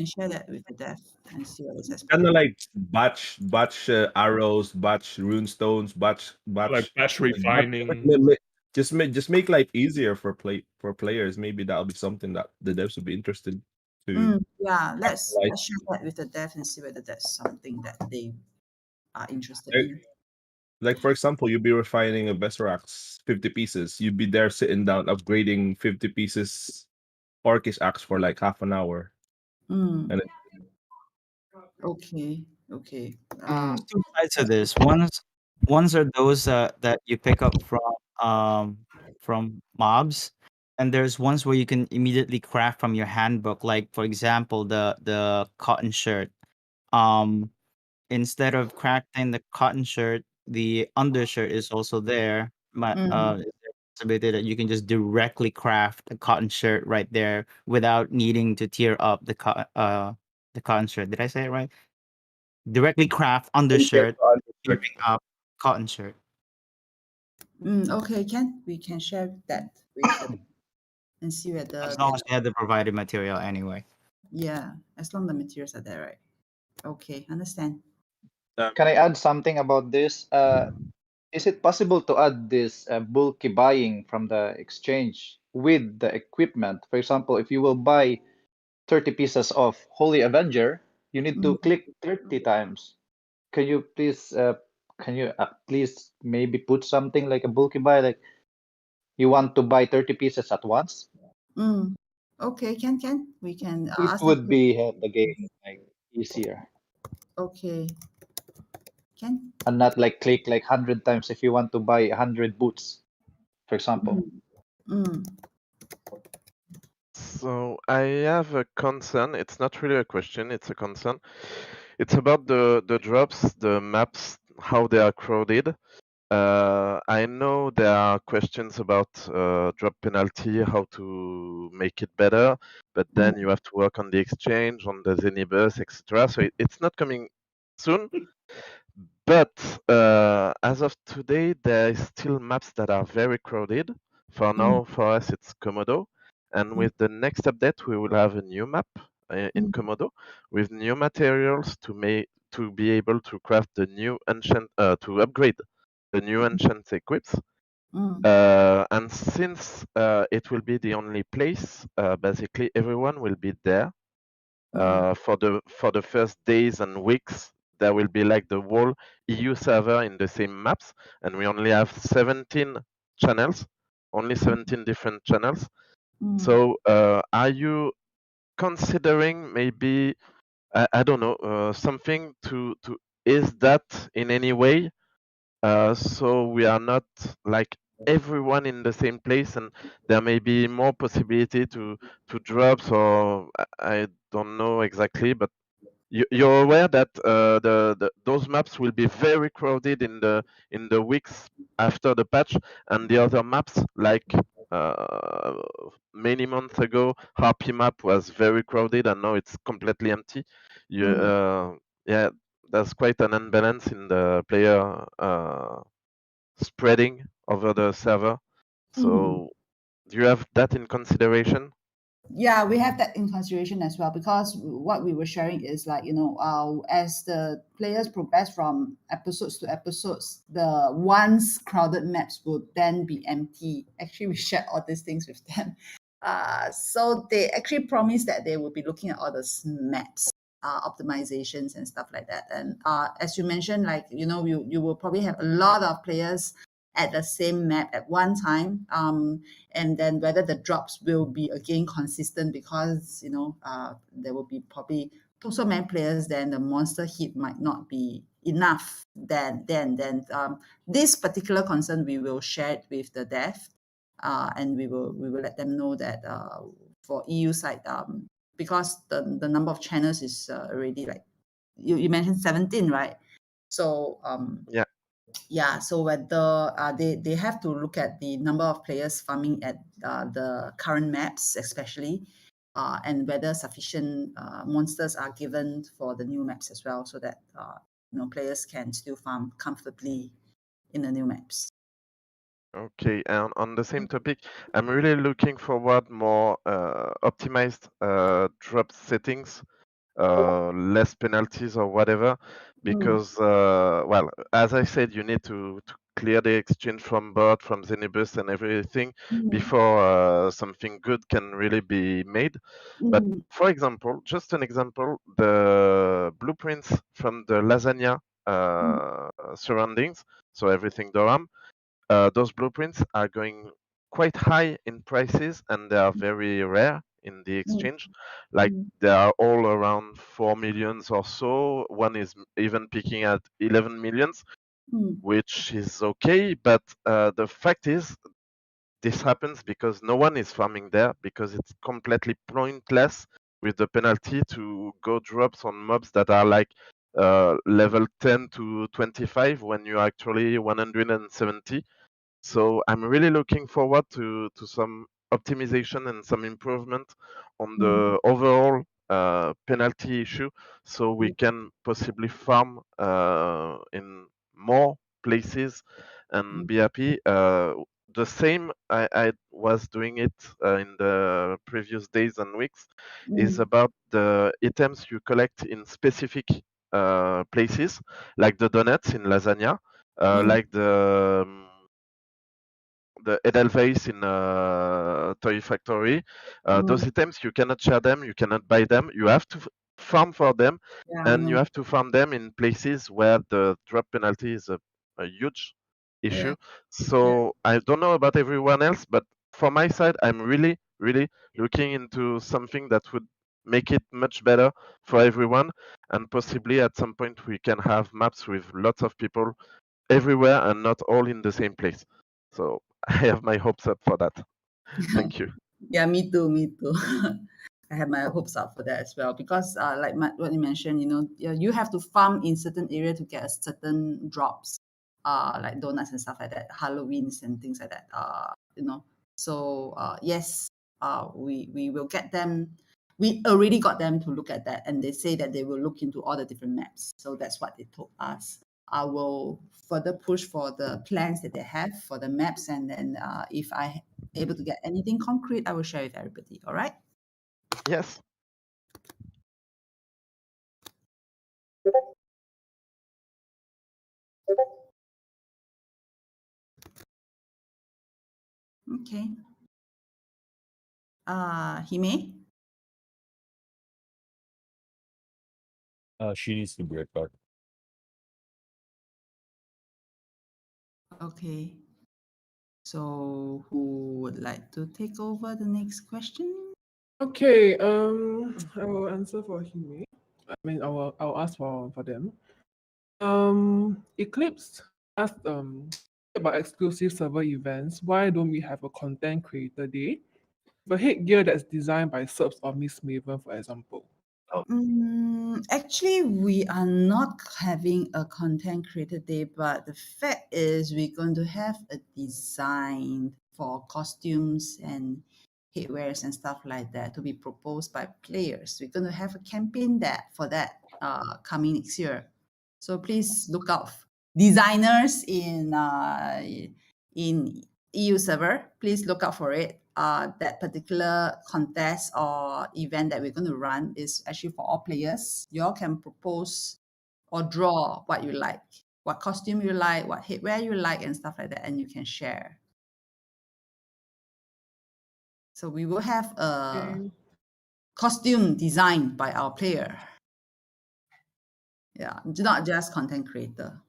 share that with the dev and see what is expected. Kind of like batch arrows, batch runestones, batch like batch refining. Just make life easier for players. Maybe that'll be something that the devs would be interested to. Yeah, let's share that with the dev and see whether that's something that they are interested in. Like for example, you'd be refining a Besserax 50 pieces. You'd be there sitting down upgrading 50 pieces Orcish axe for like half an hour. And Okay. There's two sides to this. Ones are those that you pick up from mobs, and there's ones where you can immediately craft from your handbook. Like for example, the cotton shirt. Instead of crafting the cotton shirt, the undershirt is also there. Is there a possibility that you can just directly craft a cotton shirt right there without needing to tier up the cotton shirt? Did I say it right? Directly craft undershirt, tiering up cotton shirt. Okay, we can share that with them and see whether. As long as they have the provided material anyway. Yeah, as long as the materials are there, right? Okay, understand. Can I add something about this? Is it possible to add this bulky buying from the exchange with the equipment? For example, if you will buy 30 pieces of Holy Avenger, you need to click 30 times. Can you please maybe put something like a bulky buy, like you want to buy 30 pieces at once? Okay, we can It ask would be the game like easier. Okay. And not like click like 100 times if you want to buy 100 boots, for example. So I have a concern. It's not really a question, it's a concern. It's about the drops, the maps, how they are crowded. I know there are questions about drop penalty, how to make it better, but then you have to work on the exchange, on the Zenibus, etc. So it's not coming soon. But as of today, there is still maps that are very crowded. For now, for us, it's Komodo. And with the next update, we will have a new map in Komodo with new materials to be able to craft the new enchant, to upgrade the new enchant equips. And since it will be the only place, basically everyone will be there for the first days and weeks. There will be like the whole EU server in the same maps, and we only have 17 channels, only 17 different channels. So are you considering maybe I don't know something to is that in any way so we are not like everyone in the same place, and there may be more possibility to drops, or I don't know exactly, but you're aware that those maps will be very crowded in the weeks after the patch, and the other maps like many months ago Harpy map was very crowded and now it's completely empty. Yeah, there's quite an imbalance in the player spreading over the server. So do you have that in consideration? Yeah, we have that in consideration as well, because what we were sharing is like, as the players progress from episodes to episodes, the once crowded maps would then be empty. Actually, we shared all these things with them. So they actually promised that they will be looking at all the maps optimizations and stuff like that. And as you mentioned, like, you know, you will probably have a lot of players at the same map at one time, and then whether the drops will be again consistent, because, you know, there will be probably so many players, then the monster hit might not be enough. Then this particular concern we will share it with the dev, and we will let them know that for EU side, because the number of channels is already, like you mentioned, 17, right? So yeah, so whether they have to look at the number of players farming at the current maps, especially, and whether sufficient monsters are given for the new maps as well, so that you know, players can still farm comfortably in the new maps. Okay, and on the same topic, I'm really looking forward more optimized drop settings, less penalties or whatever, because well, as I said, you need to clear the exchange from bot, from Zenibus and everything before something good can really be made. But for example, just an example, the blueprints from the lasagna surroundings, so everything Durham, those blueprints are going quite high in prices, and they are very rare in the exchange. Like, they are all around 4 millions or so. One is even peaking at 11 millions, which is okay. But the fact is, this happens because no one is farming there, because it's completely pointless with the penalty to go drops on mobs that are like level 10 to 25 when you're actually 170. So I'm really looking forward to some optimization and some improvement on the overall penalty issue, so we can possibly farm in more places and be happy. The same I was doing it in the previous days and weeks is about the items you collect in specific places, like the donuts in lasagna, like the Edelweiss in Toy Factory. Those items, you cannot share them, you cannot buy them, you have to farm for them, and you have to farm them in places where the drop penalty is a huge issue. So I don't know about everyone else, but for my side, I'm really, really looking into something that would make it much better for everyone, and possibly at some point we can have maps with lots of people everywhere and not all in the same place. So I have my hopes up for that. Thank you. Yeah, me too. I have my hopes up for that as well, because like what you mentioned, you know, you have to farm in certain area to get certain drops, like donuts and stuff like that, Halloweens and things like that. You know, so yes, we will get them. We already got them to look at that, and they say that they will look into all the different maps. So that's what they told us. I will further push for the plans that they have for the maps, and then if I able to get anything concrete, I will share with everybody. All right? Yes. Okay. Hime? She needs to be recorded. Okay. So who would like to take over the next question? Okay, I will answer for Hime. I mean, I'll ask for them. Eclipse asked about exclusive server events. Why don't we have a content creator day? The headgear that's designed by Serbs or Miss Maven, for example. Actually, we are not having a content creator day, but the fact is we're going to have a design for costumes and headwears and stuff like that to be proposed by players. We're going to have a campaign for that coming next year. So please look out. Designers in EU server, please look out for it. That particular contest or event that we're going to run is actually for all players. You all can propose or draw what you like, what costume you like, what headwear you like, and stuff like that, and you can share. So we will have a costume designed by our player. Yeah, not just content creator.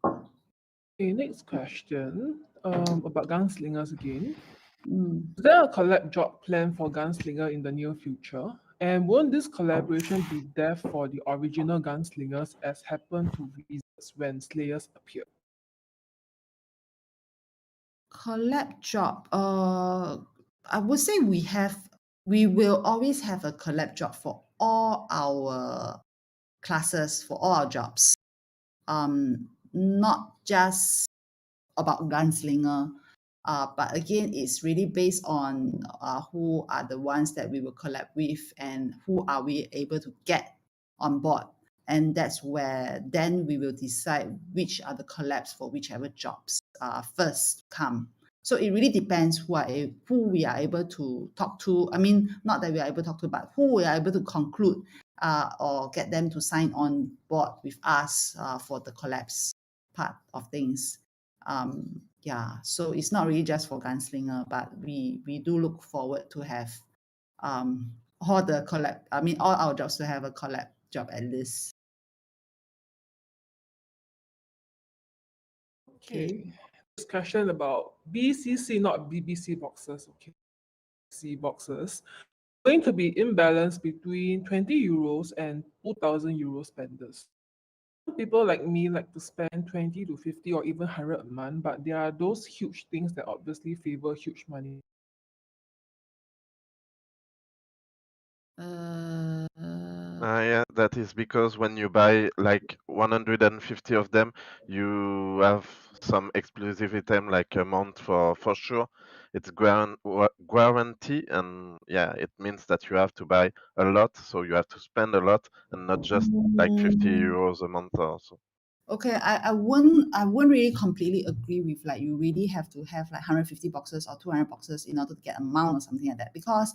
Okay, next question about gunslingers again. Mm. Is there a collab job plan for Gunslinger in the near future? And won't this collaboration be there for the original Gunslingers as happened to Wizards when Slayers appeared? Collab job. I would say we will always have a collab job for all our classes, for all our jobs. Not just about gunslinger, but again, it's really based on who are the ones that we will collab with and who are we able to get on board. And that's where then we will decide which are the collabs for whichever jobs first come. So it really depends who we are able to talk to. I mean, not that we are able to talk to, but who we are able to conclude or get them to sign on board with us for the collabs part of things. Yeah, so it's not really just for gunslinger, but we do look forward to have all the collab. I mean, all our jobs to have a collab job at least. Okay. Discussion about BCC, not BBC boxes. Okay, C boxes. Going to be imbalance between 20 euros and 2,000 euro spenders. People like me like to spend 20 to 50 or even 100 a month, but there are those huge things that obviously favor huge money. Yeah, that is because when you buy like 150 of them, you have some exclusive item like a month for sure. It's guarantee, and yeah, it means that you have to buy a lot, so you have to spend a lot and not just like 50 euros a month or so. Okay, I wouldn't really completely agree with like you really have to have like 150 boxes or 200 boxes in order to get a mount or something like that, because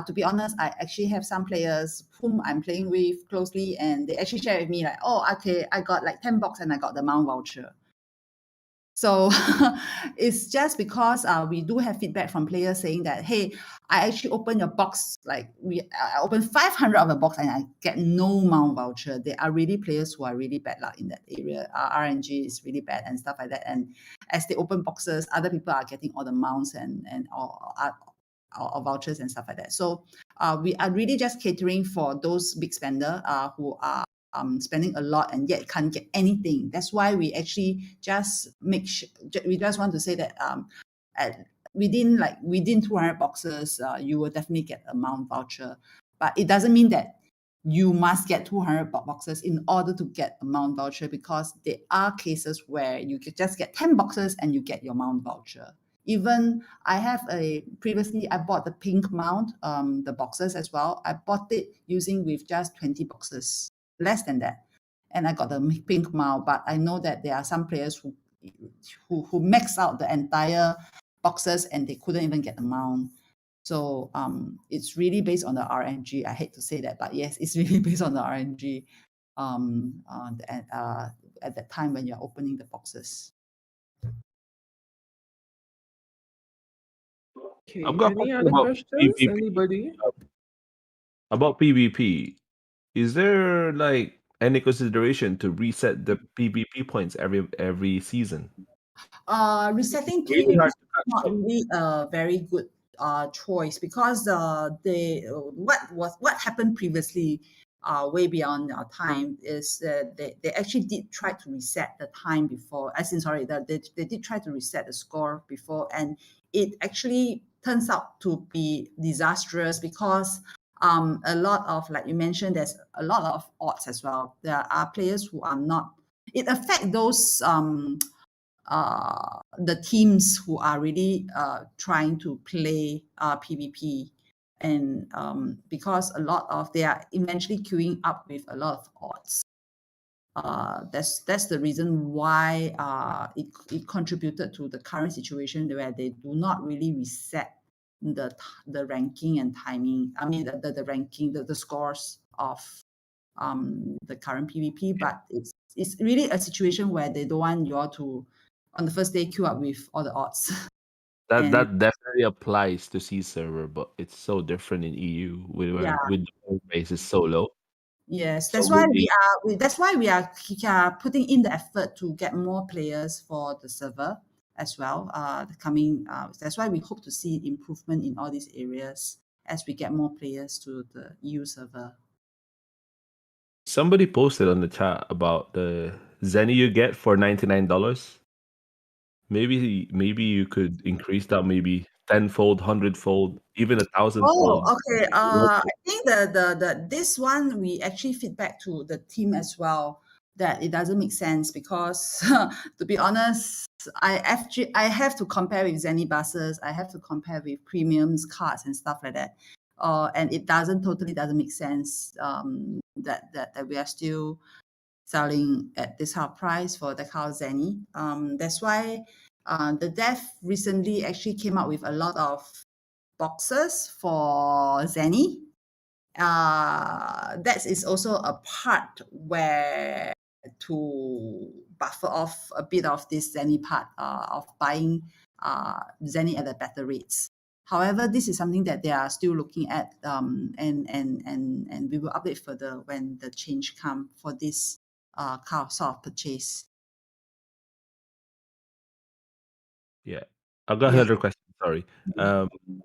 to be honest, I actually have some players whom I'm playing with closely and they actually share with me like, oh, okay, I got like 10 box and I got the mount voucher. So it's just because we do have feedback from players saying that, hey, I actually open your box, like I open 500 of the box and I get no mount voucher. There are really players who are really bad luck in that area. RNG is really bad and stuff like that. And as they open boxes, other people are getting all the mounts and or vouchers and stuff like that. So we are really just catering for those big spender who are spending a lot and yet can't get anything. That's why we actually just we just want to say that within 200 boxes, you will definitely get a mount voucher. But it doesn't mean that you must get 200 boxes in order to get a mount voucher, because there are cases where you could just get 10 boxes and you get your mount voucher. Even previously I bought the pink mount, the boxes as well. I bought it using with just 20 boxes, less than that, and I got the pink mount. But I know that there are some players who max out the entire boxes and they couldn't even get the mount. So it's really based on the RNG. I hate to say that, but yes, it's really based on the RNG at that time when you're opening the boxes. Okay, I've got a any question other about questions? PvP. Anybody? About PvP, is there like any consideration to reset the PvP points every season? Resetting Really PvP hard is to catch not up. really a very good choice, because what happened previously, way beyond our time, is that they actually did try to reset the time before. They did try to reset the score before, and it actually turns out to be disastrous, because a lot of, like you mentioned, there's a lot of odds as well. There are players who are not. It affects those the teams who are really trying to play PvP, and because they are eventually queuing up with a lot of odds. That's the reason why it contributed to the current situation where they do not really reset the ranking and timing. I mean the ranking, the scores of the current PvP, but it's really a situation where they don't want you all to on the first day queue up with all the odds. That And that definitely applies to C server, but it's so different in EU yeah, with the base is so low. Yes, So that's why maybe we are putting in the effort to get more players for the server as well. That's why we hope to see improvement in all these areas as we get more players to the EU server. somebody posted on the chat about the Zenny you get for $99. Maybe you could increase that maybe tenfold, hundredfold, even a Oh, thousandfold. okay. I think the this one we actually feedback to the team as well that it doesn't make sense because to be honest, I have to compare with Zenny buses, I have to compare with premiums cards and stuff like that. And it totally doesn't make sense that we are still selling at this high price for the car Zenny. That's why the dev recently actually came up with a lot of boxes for Zenny. That is also a part where to buffer off a bit of this Zenny part of buying Zenny at the better rates. However, this is something that they are still looking at, and we will update further when the change come for this car sort of purchase. Yeah. I've got Yeah. another question, sorry.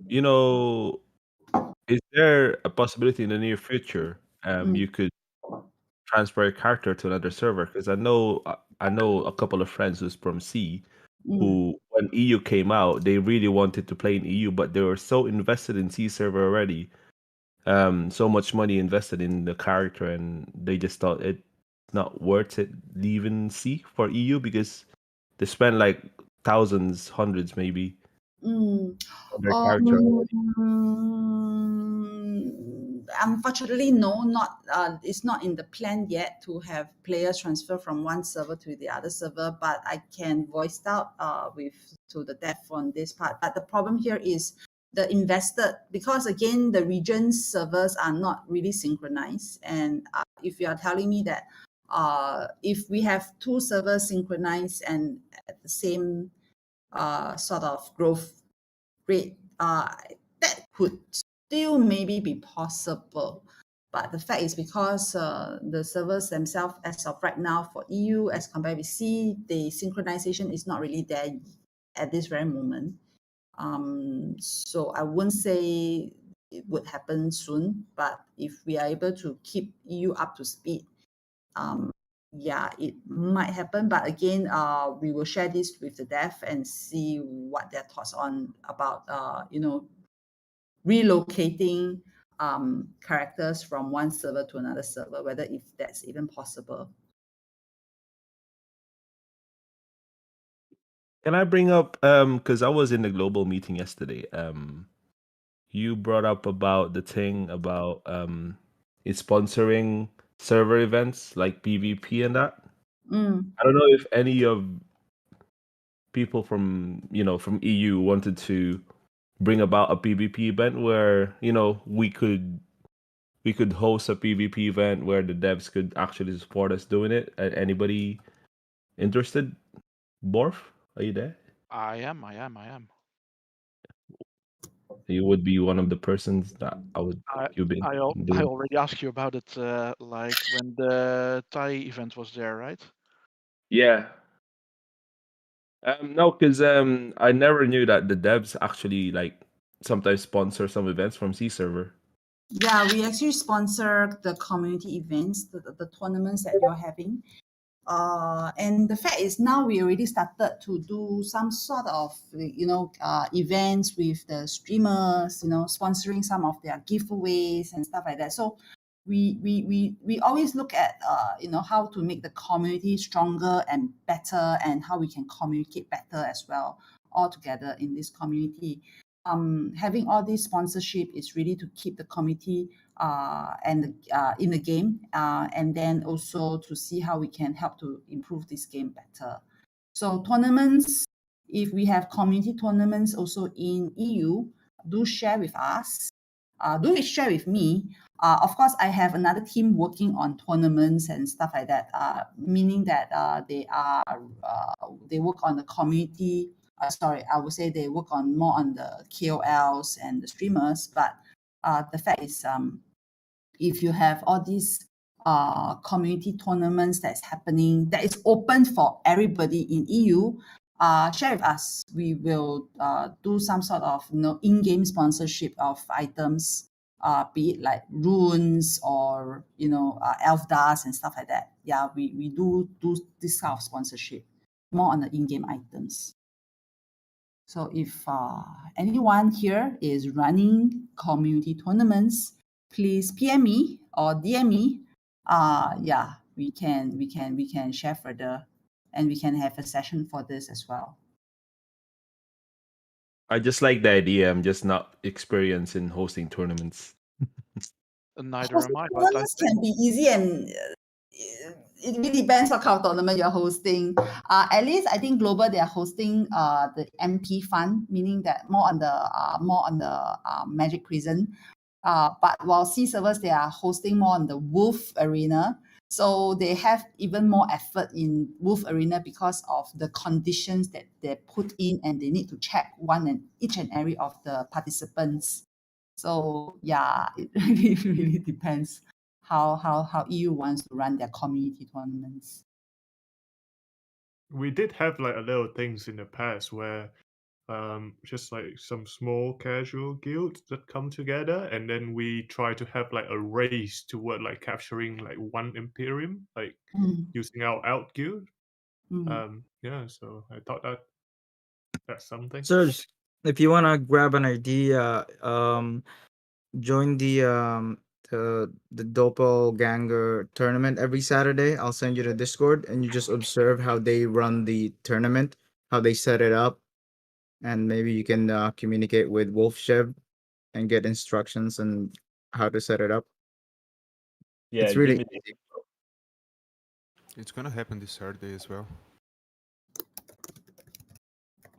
You know, is there a possibility in the near future you could transfer a character to another server? Because I know a couple of friends who's from C who when EU came out, they really wanted to play in EU, but they were so invested in C server already. So much money invested in the character and they just thought it not worth it leaving C for EU because they spent like thousands, hundreds maybe on their character already. Unfortunately, no, not it's not in the plan yet to have players transfer from one server to the other server. But I can voice out to the dev on this part. But the problem here is the invested, because again the regions servers are not really synchronized. And if you are telling me that if we have two servers synchronized and at the same sort of growth rate, that could still maybe be possible. But the fact is because the servers themselves, as of right now for EU as compared with C, the synchronization is not really there at this very moment. So I wouldn't say it would happen soon, but if we are able to keep EU up to speed, yeah, it might happen. But again, we will share this with the dev and see what their thoughts on about relocating characters from one server to another server, whether if that's even possible. Can I bring up because I was in the global meeting yesterday. You brought up about the thing about it's sponsoring server events like PvP and that. I don't know if any of people from from EU wanted to bring about a PvP event where we could host a PvP event where the devs could actually support us doing it. Anybody interested? Borf, are you there? I am. You would be one of the persons that I would you've been I doing. already asked you about it, like when the Thai event was there, right? Yeah. No, because I never knew that the devs actually like sometimes sponsor some events from C server. Yeah, we actually sponsor the community events, the tournaments that you're having. And the fact is now we already started to do some sort of events with the streamers, sponsoring some of their giveaways and stuff like that. So we always look at how to make the community stronger and better, and how we can communicate better as well all together in this community. Having all this sponsorship is really to keep the community and in the game, and then also to see how we can help to improve this game better. So tournaments, if we have community tournaments also in EU, do share with us. Do share with me. Of course, I have another team working on tournaments and stuff like that. Meaning that they work on the community. Sorry, I would say they work on more on the KOLs and the streamers. But the fact is, if you have all these community tournaments that's happening, that is open for everybody in EU, share with us. We will do some sort of in-game sponsorship of items, be it like runes or elf dust and stuff like that. Yeah, we do this kind of sponsorship more on the in-game items. So if anyone here is running community tournaments, please PM me or DM me. Yeah, we can share further, and we can have a session for this as well. I just like the idea. I'm just not experienced in hosting tournaments. Neither am I. But I Tournaments can be easy, and it really depends what kind of tournament you're hosting. At least I think Global, they are hosting the MP Fund, meaning that more on the Magic Prison. But while Sea Servers, they are hosting more on the Wolf Arena. So they have even more effort in Wolf Arena because of the conditions that they put in, and they need to check each and every of the participants. So yeah, it really depends how EU wants to run their community tournaments. We did have like a little things in the past where just like some small casual guilds that come together, and then we try to have like a race toward like capturing like one Imperium, like using our out guild. Yeah, so I thought that's something. Serge, if you wanna grab an idea, join the Doppelganger tournament every Saturday. I'll send you the Discord, and you just observe how they run the tournament, how they set it up, and maybe you can communicate with Wolfshev and get instructions on how to set it up. Yeah, it's really give me easy. It's gonna happen this Saturday as well.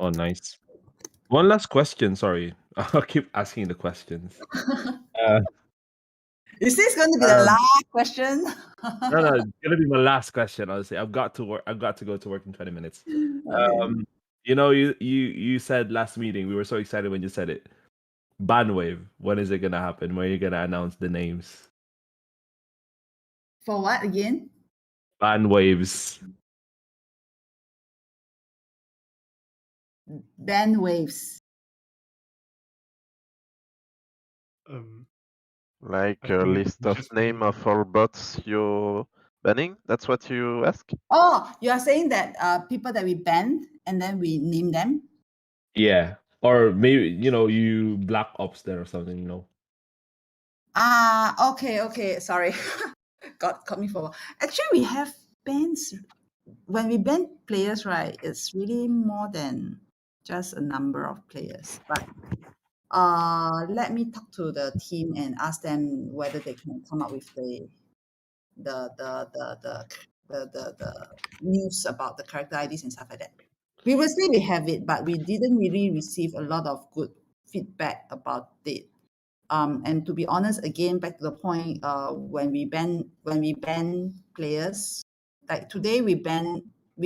Oh, nice. One last question. Sorry, I'll keep asking the questions. Is this going to be the last question? No, it's gonna be my last question. Honestly, I've got to work. I've got to go to work in 20 minutes. Okay. You said last meeting, we were so excited when you said it. Bandwave. When is it gonna happen? When are you gonna announce the names? For what again? Bandwaves. Band waves. Like I a think it's list of just name of all bots you're banning? That's what you ask? Oh, you are saying that people that we banned and then we name them? Yeah, or maybe you black ops there or something. Okay. Sorry, got me for. Actually, we have bans. When we ban players, right? It's really more than just a number of players. But let me talk to the team and ask them whether they can come up with the news about the character IDs and stuff like that. Previously, we have it, but we didn't really receive a lot of good feedback about it. And to be honest, again, back to the point, when we ban players, like today we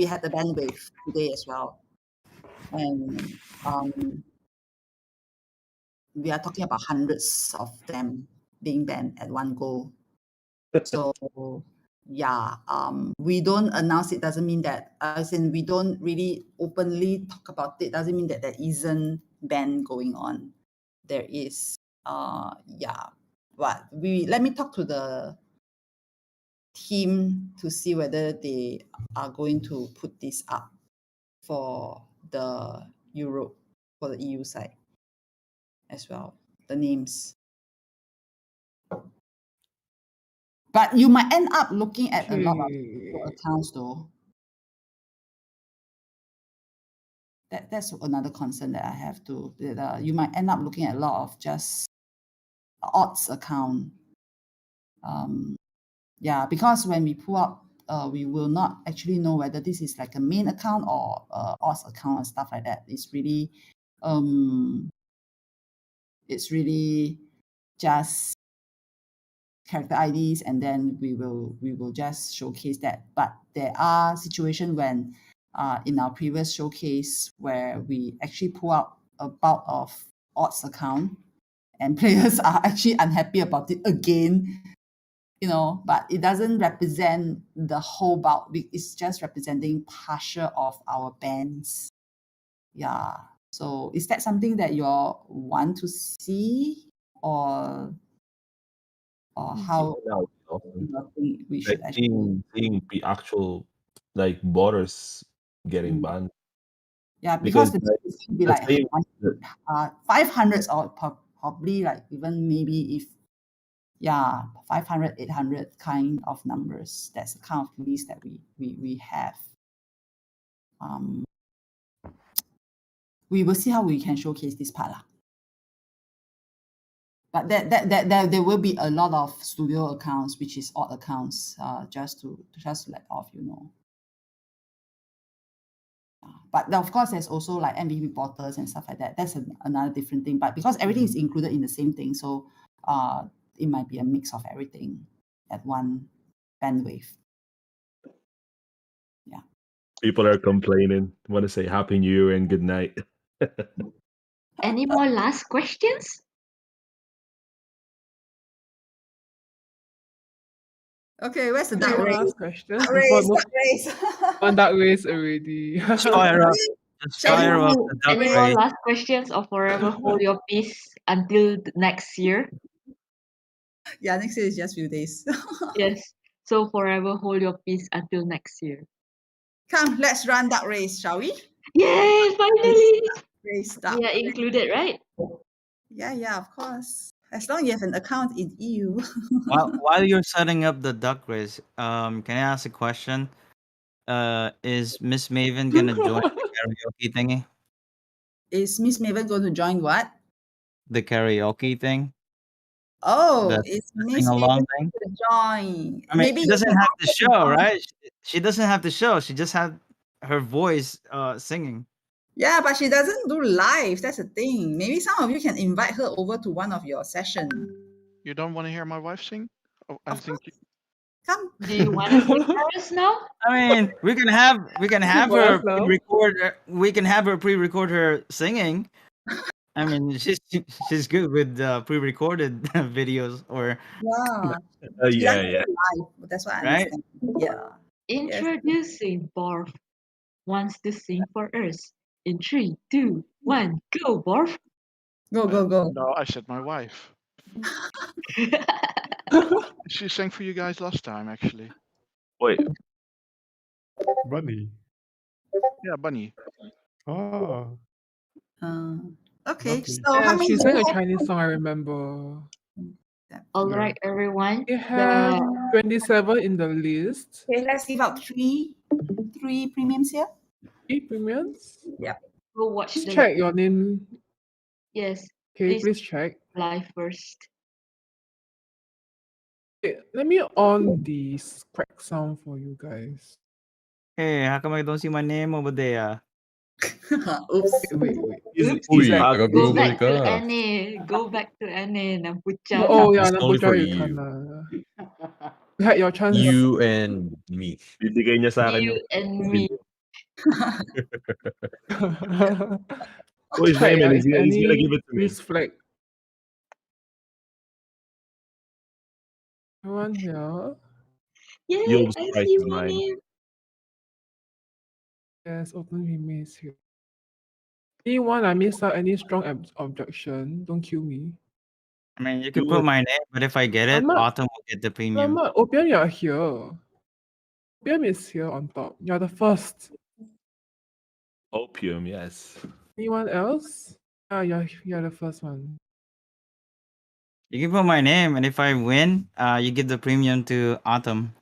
had the ban wave today as well, and we are talking about hundreds of them being banned at one go. So yeah, we don't announce it doesn't mean that, as in we don't really openly talk about it, doesn't mean that there isn't ban going on. There is, yeah. But let me talk to the team to see whether they are going to put this up for the Europe, for the EU side as well, the names. But you might end up looking at a lot of accounts though. That's another concern that I have too. That you might end up looking at a lot of just odds account. Yeah, because when we pull up, we will not actually know whether this is like a main account or odds account and stuff like that. It's really just character IDs, and then we will just showcase that. But there are situations when in our previous showcase where we actually pull out a bulk of odds account, and players are actually unhappy about it again. but it doesn't represent the whole bulk. It's just representing partial of our bands. Yeah. So is that something that you all want to see, or how That would be awesome. you think we Like should actually? seeing the actual like borders getting banned. Yeah, Because because the like, it should be the like same 500s or probably like even maybe if 500, 800 kind of numbers. That's the kind of list that we have. We will see how we can showcase this part. But that there will be a lot of studio accounts, which is odd accounts, just to let all of you know. But of course, there's also like MVP portals and stuff like that. That's another different thing. But because everything is included in the same thing, so it might be a mix of everything at one bandwidth. Yeah. people are complaining. Want to say Happy New Year and good night. Any more last questions? Okay, where's the Okay, duck one race? last question Duck before race, duck race. on that race already. Fire up. Just fire up the duck Any more race. last questions, or forever hold your peace until next year? Yeah, next year is just few days. Yes. So forever hold your peace until next year. Come, let's run duck race, shall we? Yay! Finally, Race duck. we are included, right? Yeah, of course. As long as you have an account in EU. While you're setting up the duck race, can I ask a question? Is Miss Maven gonna join the karaoke thingy? Is Miss Maven going to join what? The karaoke thing? Oh, The it's the Miss sing-along Maven thing? going to join. I mean, Maybe she you doesn't can have ask to her to show, join. right? She doesn't have to show. She just had her voice singing. Yeah, but she doesn't do live. That's the thing. Maybe some of you can invite her over to one of your sessions. You don't want to hear my wife sing? Oh, I think you... Come. Do you want to sing for us now? I mean, we can have For us her now? pre-record. We can have her pre-record her singing. I mean, she's good with pre-recorded videos, or Yeah. She Yeah, doesn't yeah. do live. That's what I right? understand. Yeah. Yes. Introducing Borf wants to sing for us. In 3, 2, 1, go, Borf! Go. No, I said my wife. She sang for you guys last time, actually. Wait. Bunny. Yeah, Bunny. Oh, Okay, lovely. so how many She do sang you a have? Chinese song, I remember. All Yeah. right, everyone. We have 27 in the list. Okay, let's give out three premiums here. 3 premiums. Yeah. Go watch Please the check your name. Yes. Okay, please check. Live first. Okay, let me on the crack sound for you guys. Hey, how come I don't see my name over there? Oops. Wait. Oops. He's Uy, happy. Go taga-global back to ka. Annie. Go back to Annie. Nampucha. Oh yeah, It's only for Nampucha, you you. can. You had your chance. You and me. Bibigay niya sa akin You yung and me. Oh, his Check, name, and is he's gonna any give it to me. this flag? One here. Yay, You'll be I surprised see with my mine. name. Yes, open remains here. Anyone I missed out any strong objection? Don't kill me. I mean, you can put my name, but if I get it, Ahmad, Autumn will get the premium. Ahmad, Opium, you're here. Opium is here on top. You're the first. Opium, yes. Anyone else? Ah, you're the first one. You can put my name, and if I win, you give the premium to Autumn.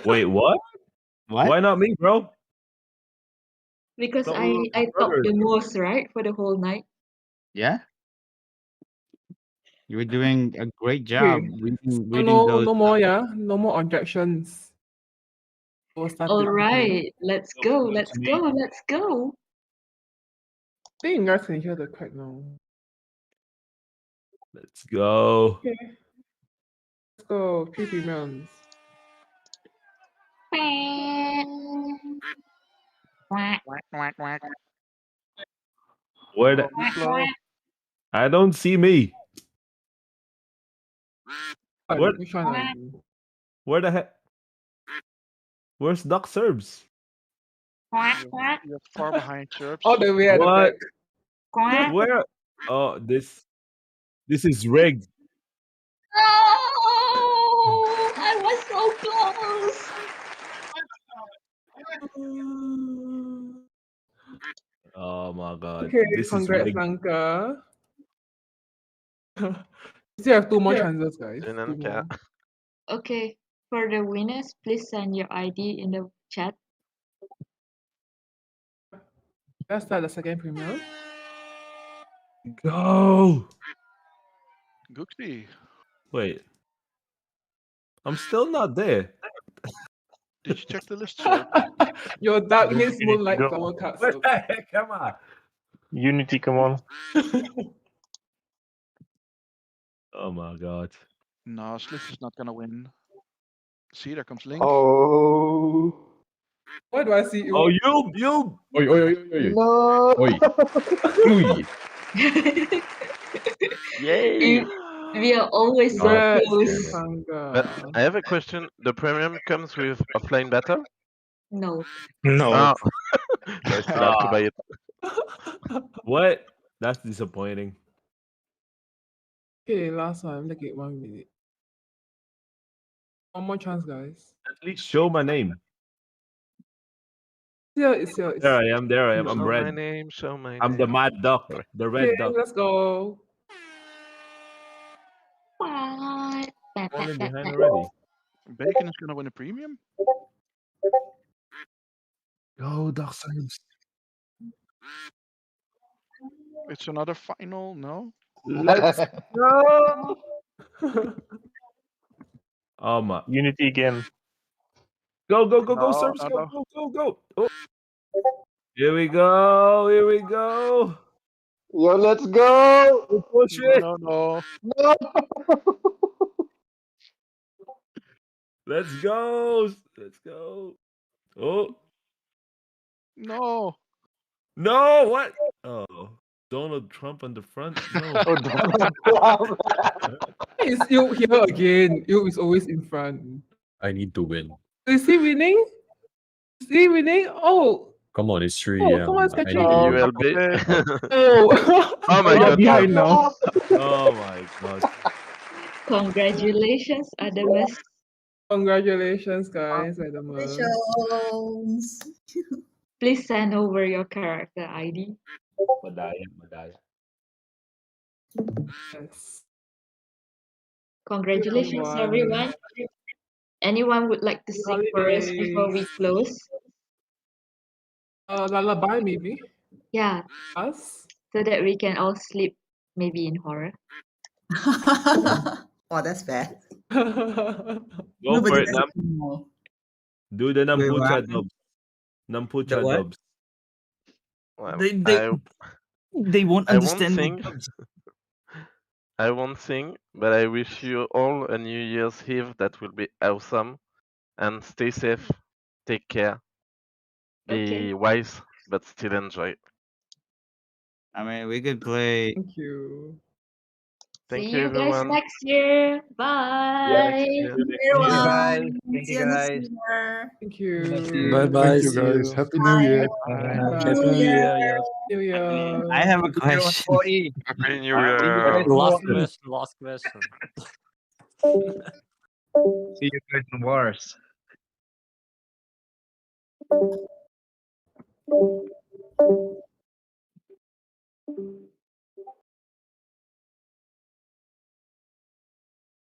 Wait, what? What? Why not me, bro? Because Thought I we were talked brothers. the most, right? For the whole night. Yeah, you were doing a great Okay. job reading those. No more, yeah? No more objections. We'll start All it quickly. right. Let's go. Let's go. Let's go. I think you guys can hear the crack now. Let's go. Okay. Let's go. 3 premiums. Where Flow. I don't see me. What? Which one are you? Where the heck? Where's Duck Serbs? You're far behind Serbs. All the way at the What? back. Where? Oh, this is rigged. Oh, I was so close. Oh my god. Okay, This is congrats, rigged. Lanka. Still have 2 more Yeah. chances, guys. 2 more. Okay, for the winners, please send your ID in the chat. Let's start the second premiere. Go. Guxi, Wait. I'm still not there. did you check the list, sir? Your dark haze Unity, moonlight go. flower cards. What the heck? Come on. Unity, come on. Oh my god. No, Sliss is not gonna win. See, there comes Link. Oh. Why do I see you? Oh, you. Oi, oi, oi, oi, oi. No. Oi. Oi. Yay! We are always so Congrats, close. Lanka. But I have a question. The premium comes with offline battle? No. No. Ah. So I still have to buy it. What? That's disappointing. Okay, last one. Take it 1 minute. One more chance, guys. At least show my name. Here, it's here. There I am. There I am. I'm Show red. my name, show my I'm the name. mad duck. Sorry. The Okay, red duck. let's go. What? Falling behind already. Bacon is gonna win a premium. Go, Duck Serbs. It's another final. No. Let's go. Oh my. Unity again. Go, No, Serbs. no, Go. Oh. Here we go. Yo, let's go. Push it. No. No. Let's go. Oh. No. No, what? Oh. Donald Trump on the front? No. Oh, Donald Trump. It's you here again. You is always in front. I need to win. Is he winning? Oh. Come on, it's 3 Oh, a.m. come on, I Sketchy. need You to will win. be. Oh. Oh my You're god. behind now. Oh my god. Congratulations, Adamus. Congratulations, guys, Adamus. Congratulations. Please send over your character ID. Madaya. Yes. Congratulations, everyone. Anyone would like to sing for us before we close? Lullaby, maybe? Yeah. Us? So that we can all sleep, maybe in horror. Oh, that's bad. Go Nobody for it, does Nam. anymore. Do the Wait, what Nampucha happened? dubs. Nampucha The what? dubs. Well, They won't I won't understand my sing. jokes. I won't sing, but I wish you all a New Year's Eve that will be awesome. And stay safe, take care, be wise, but still enjoy. I mean, we could play. Thank you. Thank See you, you guys everyone. next year. Bye. Everyone, Thank see you, you next guys. year. Thank you. Thank you guys. Happy New Year. Happy New Year. New Year. I have a question. Happy New Year. Last question. See you guys in Wars.